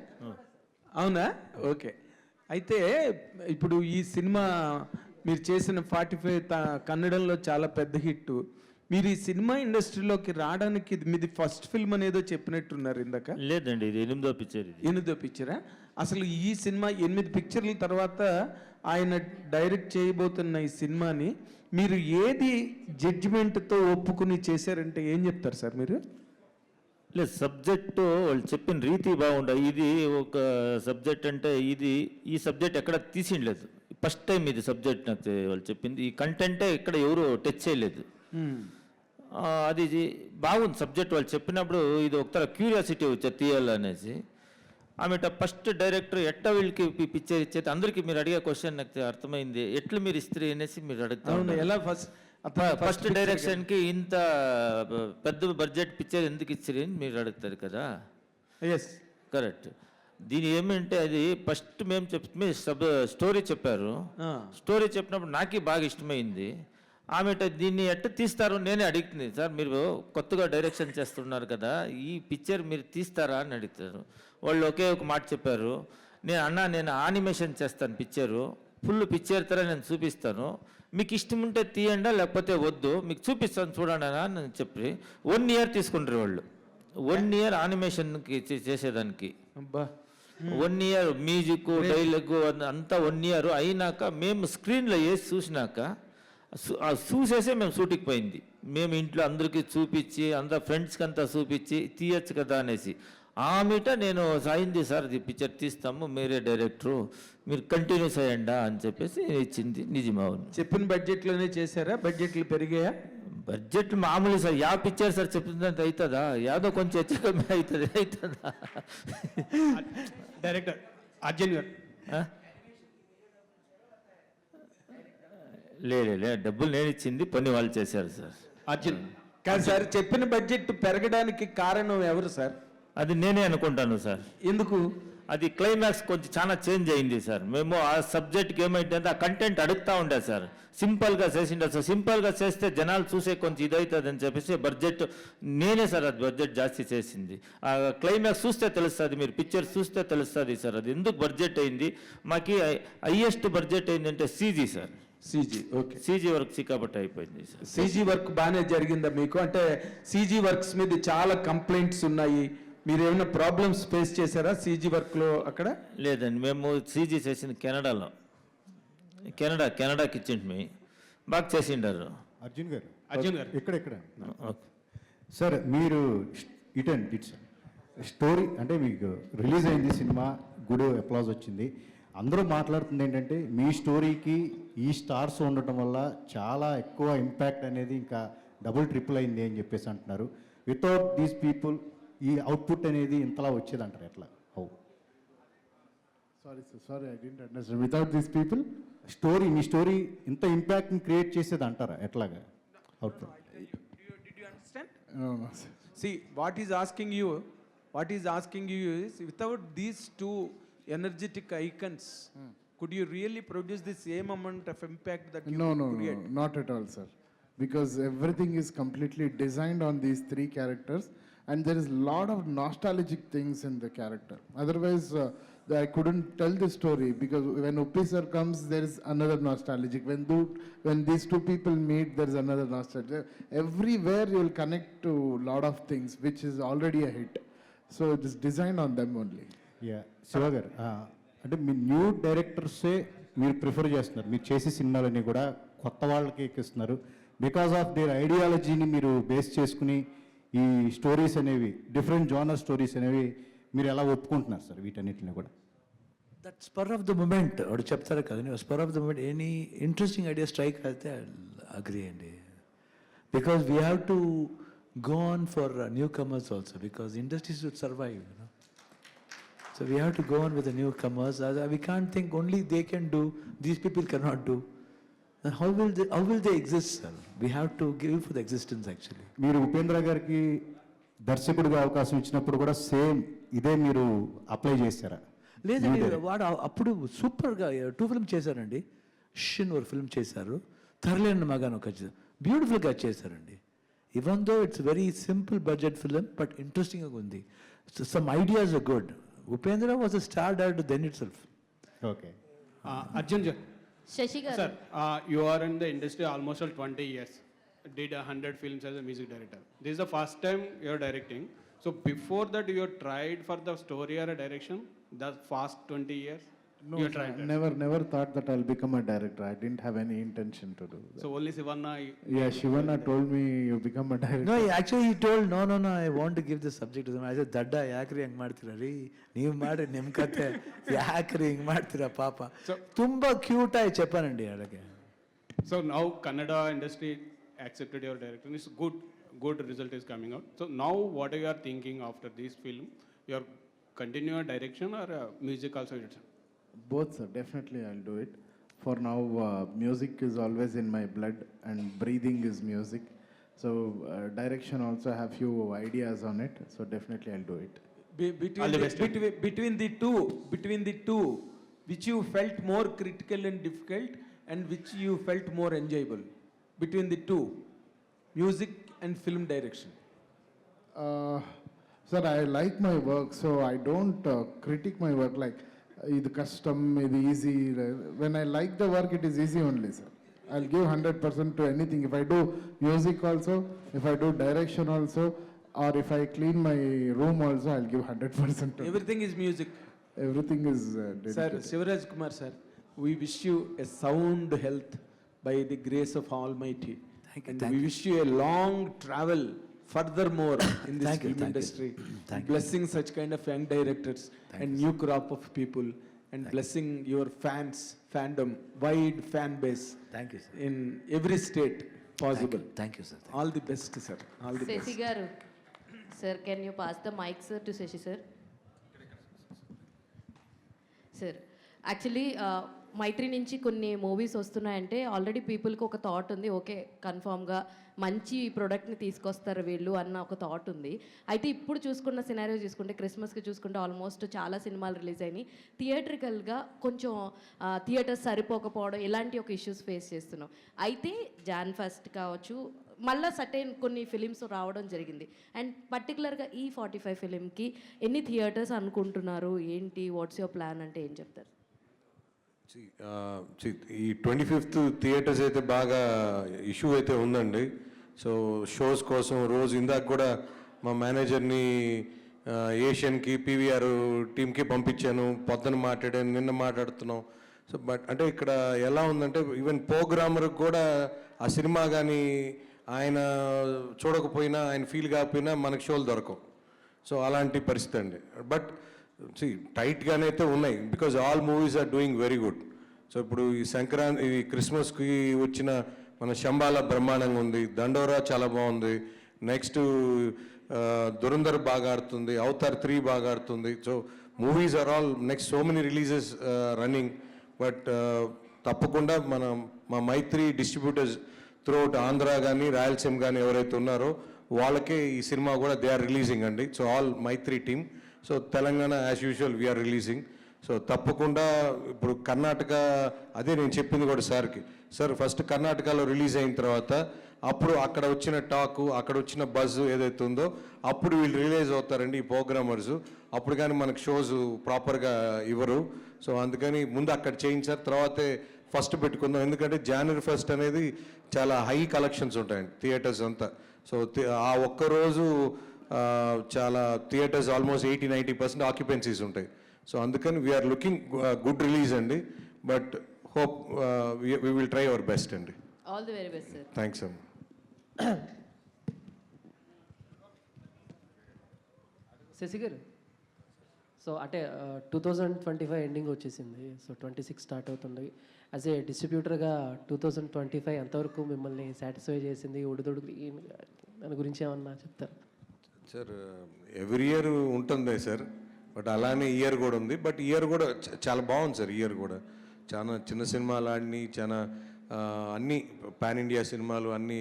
అవునా? Okay. అయితే ఇప్పుడు ఈ cinema మీరు చేసిన 45 కన్నడంలో చాలా పెద్ద హిట్. మీరు ఈ సినిమా ఇండస్ట్రీలోకి రావడానికి ఇది మీది ఫస్ట్ ఫిల్మ్ అనేదో చెప్పినట్టున్నారు ఇందాక. లేదండి, ఇది 8వ పిక్చర్. 8వ పిక్చరా? అసలు ఈ సినిమా 8 పిక్చర్ల తర్వాత ఆయన డైరెక్ట్ చేయబోతున్న ఈ సినిమాని మీరు ఏది జడ్జిమెంట్తో ఒప్పుకుని చేశారంటే ఏం చెప్తారు సార్ మీరు? లేదు, సబ్జెక్టు వాళ్ళు చెప్పిన రీతి బాగుండ. ఇది ఒక సబ్జెక్ట్ అంటే ఈ సబ్జెక్ట్ ఎక్కడ తీసిండలేదు. ఫస్ట్ టైం ఇది సబ్జెక్ట్ నాకు వాళ్ళు చెప్పింది. ఈ కంటెంటే ఇక్కడ ఎవరు టచ్ చేయలేదు. అది బాగుంది సబ్జెక్ట్. వాళ్ళు చెప్పినప్పుడు ఇది ఒక క్యూరియాసిటీ వచ్చా తీయాలనేసి. ఆమె ఫస్ట్ డైరెక్టర్ ఎట్లా వీళ్ళకి పిక్చర్ ఇచ్చేది అందరికీ మీరు అడిగే క్వశ్చన్ నాకు అర్థమైంది. ఎట్లా మీరు ఇస్త్రీ అనేసి మీరు అడుగుతారు. ఎలా ఫస్ట్ డైరెక్షన్కి ఇంత పెద్ద బడ్జెట్ పిక్చర్ ఎందుకు ఇచ్చారు అని మీరు అడుగుతారు కదా. Yes, correct. దీని ఏమంటే అది ఫస్ట్ మేము స్టోరీ చెప్పారు. స్టోరీ చెప్పినప్పుడు నాకే బాగా ఇష్టమైంది. ఆమె దీన్ని ఎట్ట తీస్తారో నేనే అడుగుతుంది. సార్ మీరు కొత్తగా డైరెక్షన్ చేస్తున్నారు కదా, ఈ పిక్చర్ మీరు తీస్తారా అని అడుగుతారు. వాళ్ళు ఒకే ఒక మాట చెప్పారు, నేను యానిమేషన్ చేస్తాను పిక్చరు, ఫుల్ పిక్చర్ తర నేను చూపిస్తాను, మీకు ఇష్టం ఉంటే తీయండా లేకపోతే వద్దు, మీకు చూపిస్తాను చూడండి అని చెప్పి 1 year తీసుకుంటారు వాళ్ళు. 1 year యానిమేషన్కి చేసేదానికి. 1 year మ్యూజిక్ డైలాగ్ అంతా 1 year అయినాక మేము స్క్రీన్లో వేసి చూసినాక చూసేసే మేము షూటింగ్ పోయింది. మేము ఇంట్లో అందరికీ చూపించి అందరు ఫ్రెండ్స్కి అంతా చూపించి తీయచ్చు కదా అనేసి ఆమెట నేను సాయింది సార్ ఇది పిక్చర్ తీస్తాము మీరే డైరెక్టరు మీరు కంటిన్యూస్ అయ్యండా అని చెప్పేసి ఇచ్చింది నిజమవును. చెప్పిన బడ్జెట్లోనే చేశారా? బడ్జెట్లు పెరిగాయా? బడ్జెట్ మామూలు సార్ యా పిక్చర్ సార్ చెప్తుందంటే అవుతుందా? యాదో కొంచెం ಹೆಚ್ಚು కಮ್ಮಿ అవుతుందా? డైరెక్టర్ అర్జున్ గారు లే డబ్బులు నేను ఇచ్చింది పని వాళ్ళు చేశారు సార్. అర్జున్ కాదు సార్, చెప్పిన బడ్జెట్ పెరగడానికి కారణం ఎవరు సార్? అది నేనే అనుకుంటాను సార్. ఎందుకు? అది క్లైమాక్స్ కొంచెం చాలా చేంజ్ అయింది సార్. మేము ఆ సబ్జెక్ట్కి ఏమైందంటే ఆ కంటెంట్ అడుగుతూ ఉండే సార్. సింపుల్గా చేసిండే సార్. సింపుల్గా చేస్తే జనాలు చూసే కొంచెం ఇదవుతుంది అని చెప్పేసి బడ్జెట్ నేనే సార్ అది బడ్జెట్ జాస్తి చేసింది. ఆ క్లైమాక్స్ చూస్తే తెలుస్తుంది, మీరు పిక్చర్ చూస్తే తెలుస్తుంది సార్ అది ఎందుకు బడ్జెట్ అయింది. మాకు హైయెస్ట్ బడ్జెట్ అయిందంటే CG sir. CG, okay. CG work కాబట్టి అయిపోయింది సార్. సీజీ వర్క్ బాగానే జరిగిందా మీకు? అంటే సీజీ వర్క్స్ మీద చాలా కంప్లైంట్స్ ఉన్నాయి. మీరు ఏమైనా ప్రాబ్లమ్స్ ఫేస్ చేశారా సీజీ వర్క్లో అక్కడ? లేదండి, మేము సీజీ చేసింది కెనడాలో. కెనడాకి ఇచ్చింటి బాగా చేసిండారు. అర్జున్ గారు ఇక్కడ ఓకే సార్, మీరు ఇట్స్ స్టోరీ అంటే మీకు రిలీజ్ అయింది సినిమా, గుడ్ అప్లాజ్ వచ్చింది. అందరూ మాట్లాడుతుంది ఏంటంటే మీ స్టోరీకి ఈ స్టార్స్ ఉండటం వల్ల చాలా ఎక్కువ ఇంపాక్ట్ అనేది ఇంకా డబుల్ ట్రిపుల్ అయింది అని చెప్పేసి అంటున్నారు. వితౌట్ దీస్ పీపుల్ ఈ అవుట్పుట్ అనేది ఇంతలా వచ్చేది అంటారు ఎట్లా? How? Sorry I didn't understand. Without these people me story ఇంత ఇంపాక్ట్ని క్రియేట్ చేసేది అంటారా ఎట్లాగా output? Did you understand? See, what is asking you is, without these two energetic icons, could you really produce the same amount of impact that you create? No, not at all, sir. Because everything is completely designed on these three characters, and there is a lot of nostalgic things in the character. Otherwise, I couldn't tell the story, because when Uppi sir comes, there is another nostalgic. When these two people meet, there is another nostalgic. Everywhere you will connect to a lot of things, which is already a hit. So it is designed on them only. Yeah Shiva గారు, అంటే మీ new డైరెక్టర్సే మీరు prefer చేస్తున్నారు. మీరు చేసే సినిమాలన్నీ కూడా కొత్త వాళ్ళకి ఎక్కిస్తున్నారు. బికాస్ ఆఫ్ దేర్ ఐడియాలజీని మీరు బేస్ చేసుకుని ఈ స్టోరీస్ అనేవి, డిఫరెంట్ జోనర్ స్టోరీస్ అనేవి మీరు ఎలా ఒప్పుకుంటున్నారు సార్ వీటన్నిటిని కూడా? That spur of the moment వాడు చెప్తారు కదండి, spur of the moment any interesting idea strike అయితే అగ్రీ అండి. Because we have to go on for newcomers also, because industry should survive. So we have to go on with the newcomers. We can't think only they can do, these people cannot do. Then how will they exist, sir? We have to give for the existence actually. మీరు ఉపేంద్ర గారికి దర్శకుడిగా అవకాశం ఇచ్చినప్పుడు కూడా same ఇదే మీరు apply చేశారా? లేదండి, వాడు అప్పుడు సూపర్గా 2 ఫిల్మ్ చేశారండి. షిన్ ఒక ఫిల్మ్ చేశారు, తరలేని మగాన్ ఒక బ్యూటిఫుల్గా చేశారండి. Even though it's very simple budget film, but ఇంట్రెస్టింగ్గా ఉంది. Some ideas are good. Upendra was a star director then itself. Okay. Arjun ji. Shashi garu. Sir, you are in the industry almost 20 years. Did 100 films as a music director. This is the first time you are directing. So before that you tried for the story or a direction? The past 20 years? No, you tried that? never thought that I'll become a director. I didn't have any intention to do that. So only Sivanna? Yeah, Shivana told me you become a director. No, actually he told, no, I want to give this subject to them. I said, Dadda, yakri hang ಮಾಡ್ತೀರಾ ರೀ, ನೀವು ಮಾಡಿ ನಿಮ್ಮ ಕತೆ ಯಾಕ್ರಿ ಹಿಂಗೆ ಮಾಡ್ತೀರಾ ಪಾಪ. ತುಂಬ ಕ್ಯೂಟ್ ಆಗಿ చెప్పానండి అలాగే. So now Kannada industry accepted your direction. It's good result is coming out. So now what you are thinking after this film? You are continue your direction or music also? Both, sir. Definitely, I'll do it. For now, music is always in my blood, and breathing is music. So, direction also have few ideas on it. So, definitely, I'll do it. Between the two, which you felt more critical and difficult, and which you felt more enjoyable? Between the two, music and film direction. Sir, I like my work, so I don't critique my work like. This custom, this easy. When I like the work, it is easy only, sir. I'll give 100% to anything. If I do music also, if I do direction also, or if I clean my room also, I'll give 100% to Everything is music. Everything is dedicated. Sir, Shivaraj Kumar sir, we wish you a sound health by the grace of Almighty. And we wish you a long travel furthermore in this film industry. Blessing such kind of young directors and new crop of people, and blessing your fandom, wide fan base. Thank you, sir. In every state possible. Thank you, sir. All the best, sir. All the best. Shashi గారు, sir, can you pass the mic, sir, to Shashi, sir? Sir, actually, మైత్రి నుంచి కొన్ని movies వస్తున్నాయంటే already పీపుల్కి ఒక thought ఉంది, okay కన్ఫామ్గా మంచి ప్రోడక్ట్ని తీసుకొస్తారు వీళ్ళు అన్న ఒక థాట్ ఉంది. అయితే ఇప్పుడు చూసుకున్న సినారియో చూసుకుంటే, క్రిస్మస్కి చూసుకుంటే ఆల్మోస్ట్ చాలా సినిమాలు రిలీజ్ అయినాయి. థియేట్రికల్గా కొంచెం థియేటర్స్ సరిపోకపోవడం ఇలాంటి ఒక ఇష్యూస్ ఫేస్ చేస్తున్నాం. అయితే జాన్ ఫస్ట్ కావచ్చు, మళ్ళీ సర్టెన్ కొన్ని ఫిలిమ్స్ రావడం జరిగింది. అండ్ పర్టికులర్గా ఈ 45 ఫిలింకి ఎన్ని థియేటర్స్ అనుకుంటున్నారు, ఏంటి, వాట్స్ యువర్ ప్లాన్ అంటే ఏం చెప్తారు? ఈ 25th థియేటర్స్ అయితే బాగా ఇష్యూ అయితే ఉందండి. సో షోస్ కోసం రోజు ఇందాక కూడా మా మేనేజర్ని ఏషియన్కి పీవీఆర్ టీంకి పంపించాను, పొద్దున మాట్లాడాను, నిన్న మాట్లాడుతున్నాం. సో బట్ అంటే ఇక్కడ ఎలా ఉందంటే ఈవెన్ ప్రోగ్రామర్కి కూడా ఆ సినిమా కానీ ఆయన చూడకపోయినా, ఆయన ఫీల్ కాకపోయినా మనకు షోలు దొరకవు. సో అలాంటి పరిస్థితి అండి. బట్ టైట్గానే అయితే ఉన్నాయి, because all movies are doing very good. So ఇప్పుడు ఈ సంక్రాంతి, ఈ క్రిస్మస్కి వచ్చిన మన శంబాల బ్రహ్మాండంగా ఉంది, దండోరా చాలా బాగుంది, నెక్స్ట్ దురంధర్ బాగా ఆడుతుంది, అవతార్ 3 బాగా ఆడుతుంది. So movies are all next so many releases running. But తప్పకుండా మా మైత్రి డిస్ట్రిబ్యూటర్స్ త్రూఅవుట్ ఆంధ్ర కానీ రాయలసీమ కానీ ఎవరైతే ఉన్నారో వాళ్ళకే ఈ సినిమా కూడా దే ఆర్ రిలీజింగ్ అండి. So all Mythri team. So Telangana as usual we are releasing. So తప్పకుండా ఇప్పుడు కర్ణాటక, అదే నేను చెప్పింది కూడా సార్కి, సార్ ఫస్ట్ కర్ణాటకలో రిలీజ్ అయిన తర్వాత అప్పుడు అక్కడ వచ్చిన టాకు, అక్కడ వచ్చిన బజ్ ఏదైతే ఉందో అప్పుడు వీళ్ళు రిలీజ్ అవుతారండి ఈ ప్రోగ్రామర్స్. అప్పుడు కానీ మనకు షోస్ ప్రాపర్గా ఇవ్వరు. సో అందుకని ముందు అక్కడ చేయించారు, తర్వాతే ఫస్ట్ పెట్టుకుందాం. ఎందుకంటే January 1st అనేది చాలా హై కలెక్షన్స్ ఉంటాయండి థియేటర్స్ అంతా. సో ఆ ఒక్కరోజు చాలా థియేటర్స్ ఆల్మోస్ట్ 80-90% ఆక్యుపెన్సీస్ ఉంటాయి. సో అందుకని వీఆర్ లుకింగ్ గుడ్ రిలీజ్ అండి. But hope we will try our best అండి. All the very best, sir. Thanks అమ్మ. శశి గారు, సో అంటే 2025 ఎండింగ్ వచ్చేసింది, సో 26 స్టార్ట్ అవుతుంది. యాజ్ ఏ డిస్ట్రిబ్యూటర్గా 2025 ఎంతవరకు మిమ్మల్ని సాటిస్ఫై చేసింది? ఉడుదుడు దాని గురించి ఏమన్నా చెప్తారు? సార్ ఎవ్రీ ఇయర్ ఉంటుంది సార్, బట్ అలానే ఇయర్ కూడా ఉంది. బట్ ఇయర్ కూడా చాలా బాగుంది సార్. ఇయర్ కూడా చాలా చిన్న సినిమాలు ఆడిని, చాలా అన్నీ పాన్ ఇండియా సినిమాలు, అన్నీ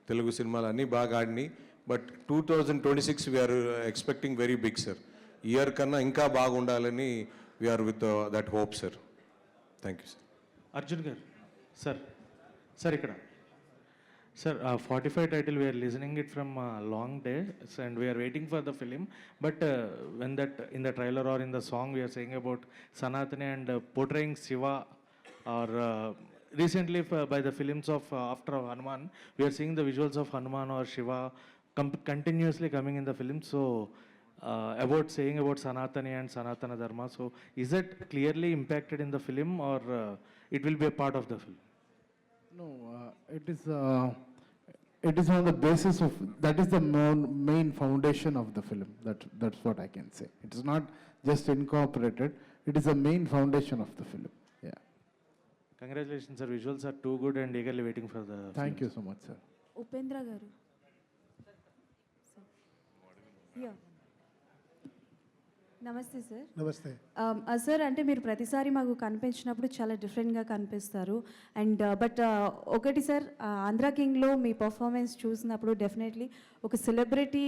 తెలుగు సినిమాలు అన్నీ బాగా ఆడినాయి. But 2026 we are expecting very big sir. Year కన్నా ఇంకా బాగుండాలని we are with that hope sir. Thank you sir. Arjun garu, sir ఇక్కడ sir 45 title we are listening it from long days and we are waiting for the film, but when that in the trailer or in the song we are saying about Sanatani and portraying Shiva, or recently by the films of after Hanuman we are seeing the visuals of Hanuman or Shiva continuously coming in the film. So about saying about Sanatani and Sanatana Dharma, so is it clearly impacted in the film or it will be a part of the film? No, it is on the basis of, that is the main foundation of the film. That's what I can say. It is not just incorporated, it is the main foundation of the film. Yeah. Congratulations sir, visuals are too good and eagerly waiting for the Thank film. you so much, sir. Upendra గారు, నమస్తే sir. నమస్తే sir, అంటే మీరు ప్రతిసారి మాకు కనిపించినప్పుడు చాలా డిఫరెంట్గా కనిపిస్తారు. అండ్ బట్ ఒకటి సార్, ఆంధ్ర కింగ్లో మీ పర్ఫార్మెన్స్ చూసినప్పుడు డెఫినెట్లీ ఒక సెలబ్రిటీ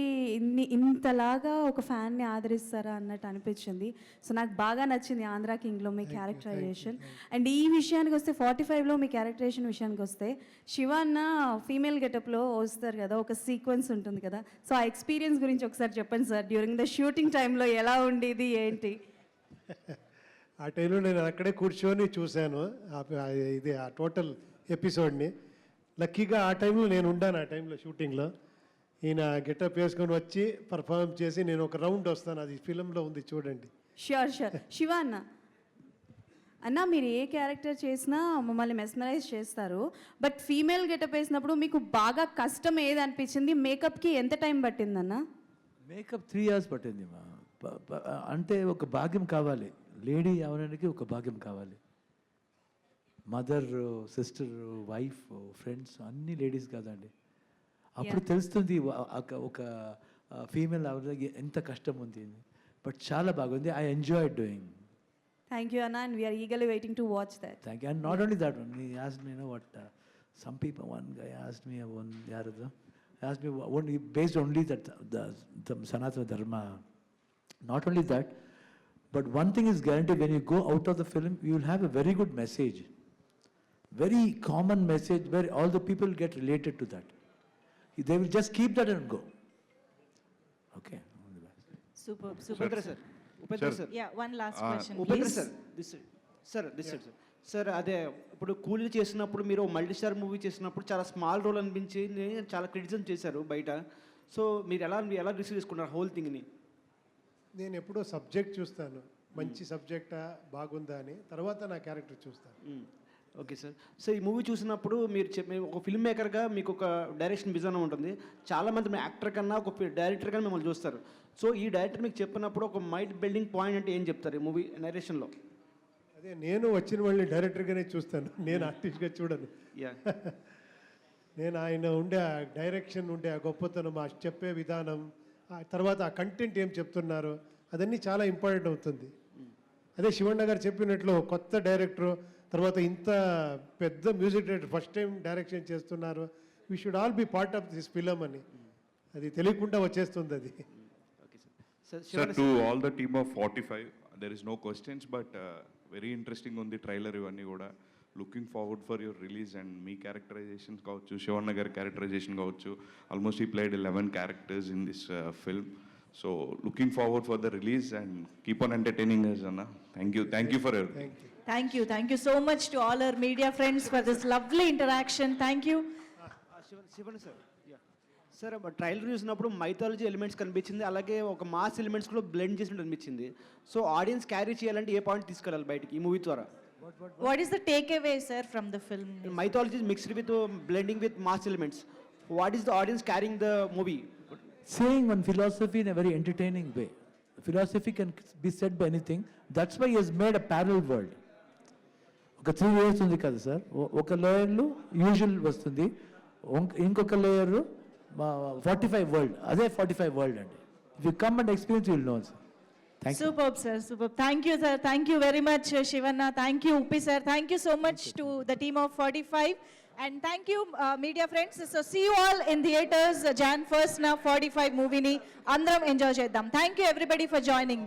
ఇంతలాగా ఒక ఫ్యాన్ని ఆదరిస్తారా అన్నట్టు అనిపించింది. సో నాకు బాగా నచ్చింది ఆంధ్ర కింగ్లో మీ క్యారెక్టరైజేషన్. అండ్ ఈ విషయానికి వస్తే 45లో మీ క్యారెక్టరైజేషన్ విషయానికి వస్తే, శివ అన్న ఫీమేల్ గెటప్లో వస్తారు కదా, ఒక సీక్వెన్స్ ఉంటుంది కదా. సో ఆ ఎక్స్పీరియన్స్ గురించి ఒకసారి చెప్పండి సార్. డ్యూరింగ్ ద షూటింగ్ టైంలో ఎలా ఉండేది, ఏంటి? ఆ టైంలో నేను అక్కడే కూర్చొని చూశాను ఇది ఆ టోటల్ ఎపిసోడ్ని. లక్కీగా ఆ టైంలో నేను ఉండాను, ఆ టైంలో షూటింగ్లో. ఈయన గెటప్ వేసుకొని వచ్చి పర్ఫార్మ్ చేసి నేను ఒక రౌండ్ వస్తాను, అది ఫిలంలో ఉంది చూడండి. ష్యూర్. శివ అన్న, అన్న మీరు ఏ క్యారెక్టర్ చేసినా మమ్మల్ని మెస్మరైజ్ చేస్తారు, బట్ ఫీమేల్ గెటప్ వేసినప్పుడు మీకు బాగా కష్టం ఏది అనిపించింది? మేకప్కి ఎంత టైం పట్టిందన్న? మేకప్ 3 years పట్టింది మా అంటే ఒక భాగ్యం కావాలి, లేడీ అవడానికి ఒక భాగ్యం కావాలి. మదర్, సిస్టర్, వైఫ్, ఫ్రెండ్స్ అన్ని లేడీస్ కాదండి. అప్పుడు తెలుస్తుంది ఒక ఫీమేల్ అవడానికి ఎంత కష్టం ఉంది. బట్ చాలా బాగుంది. I enjoy doing. Thank you అన్న, and we are eagerly waiting to watch that. Thank you. And not only that one, he asked me, you know what, some people, one guy asked me, asked me, based only that, the Sanatana Dharma. Not only that, but one thing is guaranteed, when you go out of the film, you will have a very good message. Very common message where all the people get related to that. They will just keep that and go. Okay. Super Upendra sir, Upendra sir, yeah one last question Upendra sir, this sir అదే ఇప్పుడు కూలీ చేసినప్పుడు మీరు multi star movie చేసినప్పుడు చాలా small role అనిపించి చాలా criticism చేశారు బయట. సో మీరు ఎలా రిసీవ్ చేసుకున్నారు హోల్ థింగ్ని? నేను ఎప్పుడో సబ్జెక్ట్ చూస్తాను, మంచి సబ్జెక్టా బాగుందా అని, తర్వాత నా క్యారెక్టర్ చూస్తాను. Okay sir. సో ఈ మూవీ చూసినప్పుడు మీరు ఒక ఫిల్మ్ మేకర్గా మీకు ఒక డైరెక్షన్ విజన్ ఉంటుంది. చాలామంది యాక్టర్ కన్నా ఒక డైరెక్టర్ కన్నా మిమ్మల్ని చూస్తారు. సో ఈ డైరెక్టర్ మీకు చెప్పినప్పుడు ఒక మైండ్ బిల్డింగ్ పాయింట్ అంటే ఏం చెప్తారు ఈ మూవీ నరేషన్లో? అదే నేను వచ్చిన వాళ్ళని డైరెక్టర్గానే చూస్తాను, నేను ఆర్టిస్ట్గా చూడను. నేను ఆయన ఉండే ఆ డైరెక్షన్ ఉండే ఆ గొప్పతనం, ఆ చెప్పే విధానం, ఆ తర్వాత ఆ కంటెంట్ ఏం చెప్తున్నారు, అదన్నీ చాలా ఇంపార్టెంట్ అవుతుంది. అదే శివಣ್ణ గారు చెప్పినట్లు కొత్త డైరెక్టరు, తర్వాత ఇంత పెద్ద music director first time direction చేస్తున్నారు, we should all be part of this film అని, అది తెలియకుండా వచ్చేస్తుంది అది. Sir, to all the team of 45, there is no questions, but very interesting on the trailer ఇవన్నీ కూడా. Looking forward for your release and me characterisations కావచ్చు, శివಣ್ణ గారి characterisation కావచ్చు. ఆల్మోస్ట్ ఈ played 11 characters in this film. So looking forward for the release and keep on entertaining us, Anna. Thank you for everything. Thank you so much to all our media friends for this lovely interaction. Thank you. Shivan sir, sir trailer చూసినప్పుడు mythology elements కనిపించింది, అలాగే ఒక mass elements కూడా blend చేసినట్టు అనిపించింది. So audience carry చేయాలంటే ఏ point తీసుకెళ్ళాలి బయటికి ఈ మూవీ ద్వారా? What is the takeaway, sir, from the film? Mythology is mixed with blending with mass elements. What is the audience carrying the movie? Saying one philosophy in a very entertaining way. Philosophy can be said by anything. That's why he has made a parallel world. ఒక 3 layers ఉంది కదా sir, ఒక లేయర్లో usual వస్తుంది, ఇంకొక layer 45 world, అదే 45 world అండి. If you come and experience you will know sir. Superb, sir. Superb. Thank you, sir. Thank you very much, Shivanna. Thank you, Uppi, sir. Thank you so much to the team of 45. And thank you, media friends. So see you all in theaters, Jan 1st na 45 movie ni andram enjoy cheddam. Thank you everybody for joining.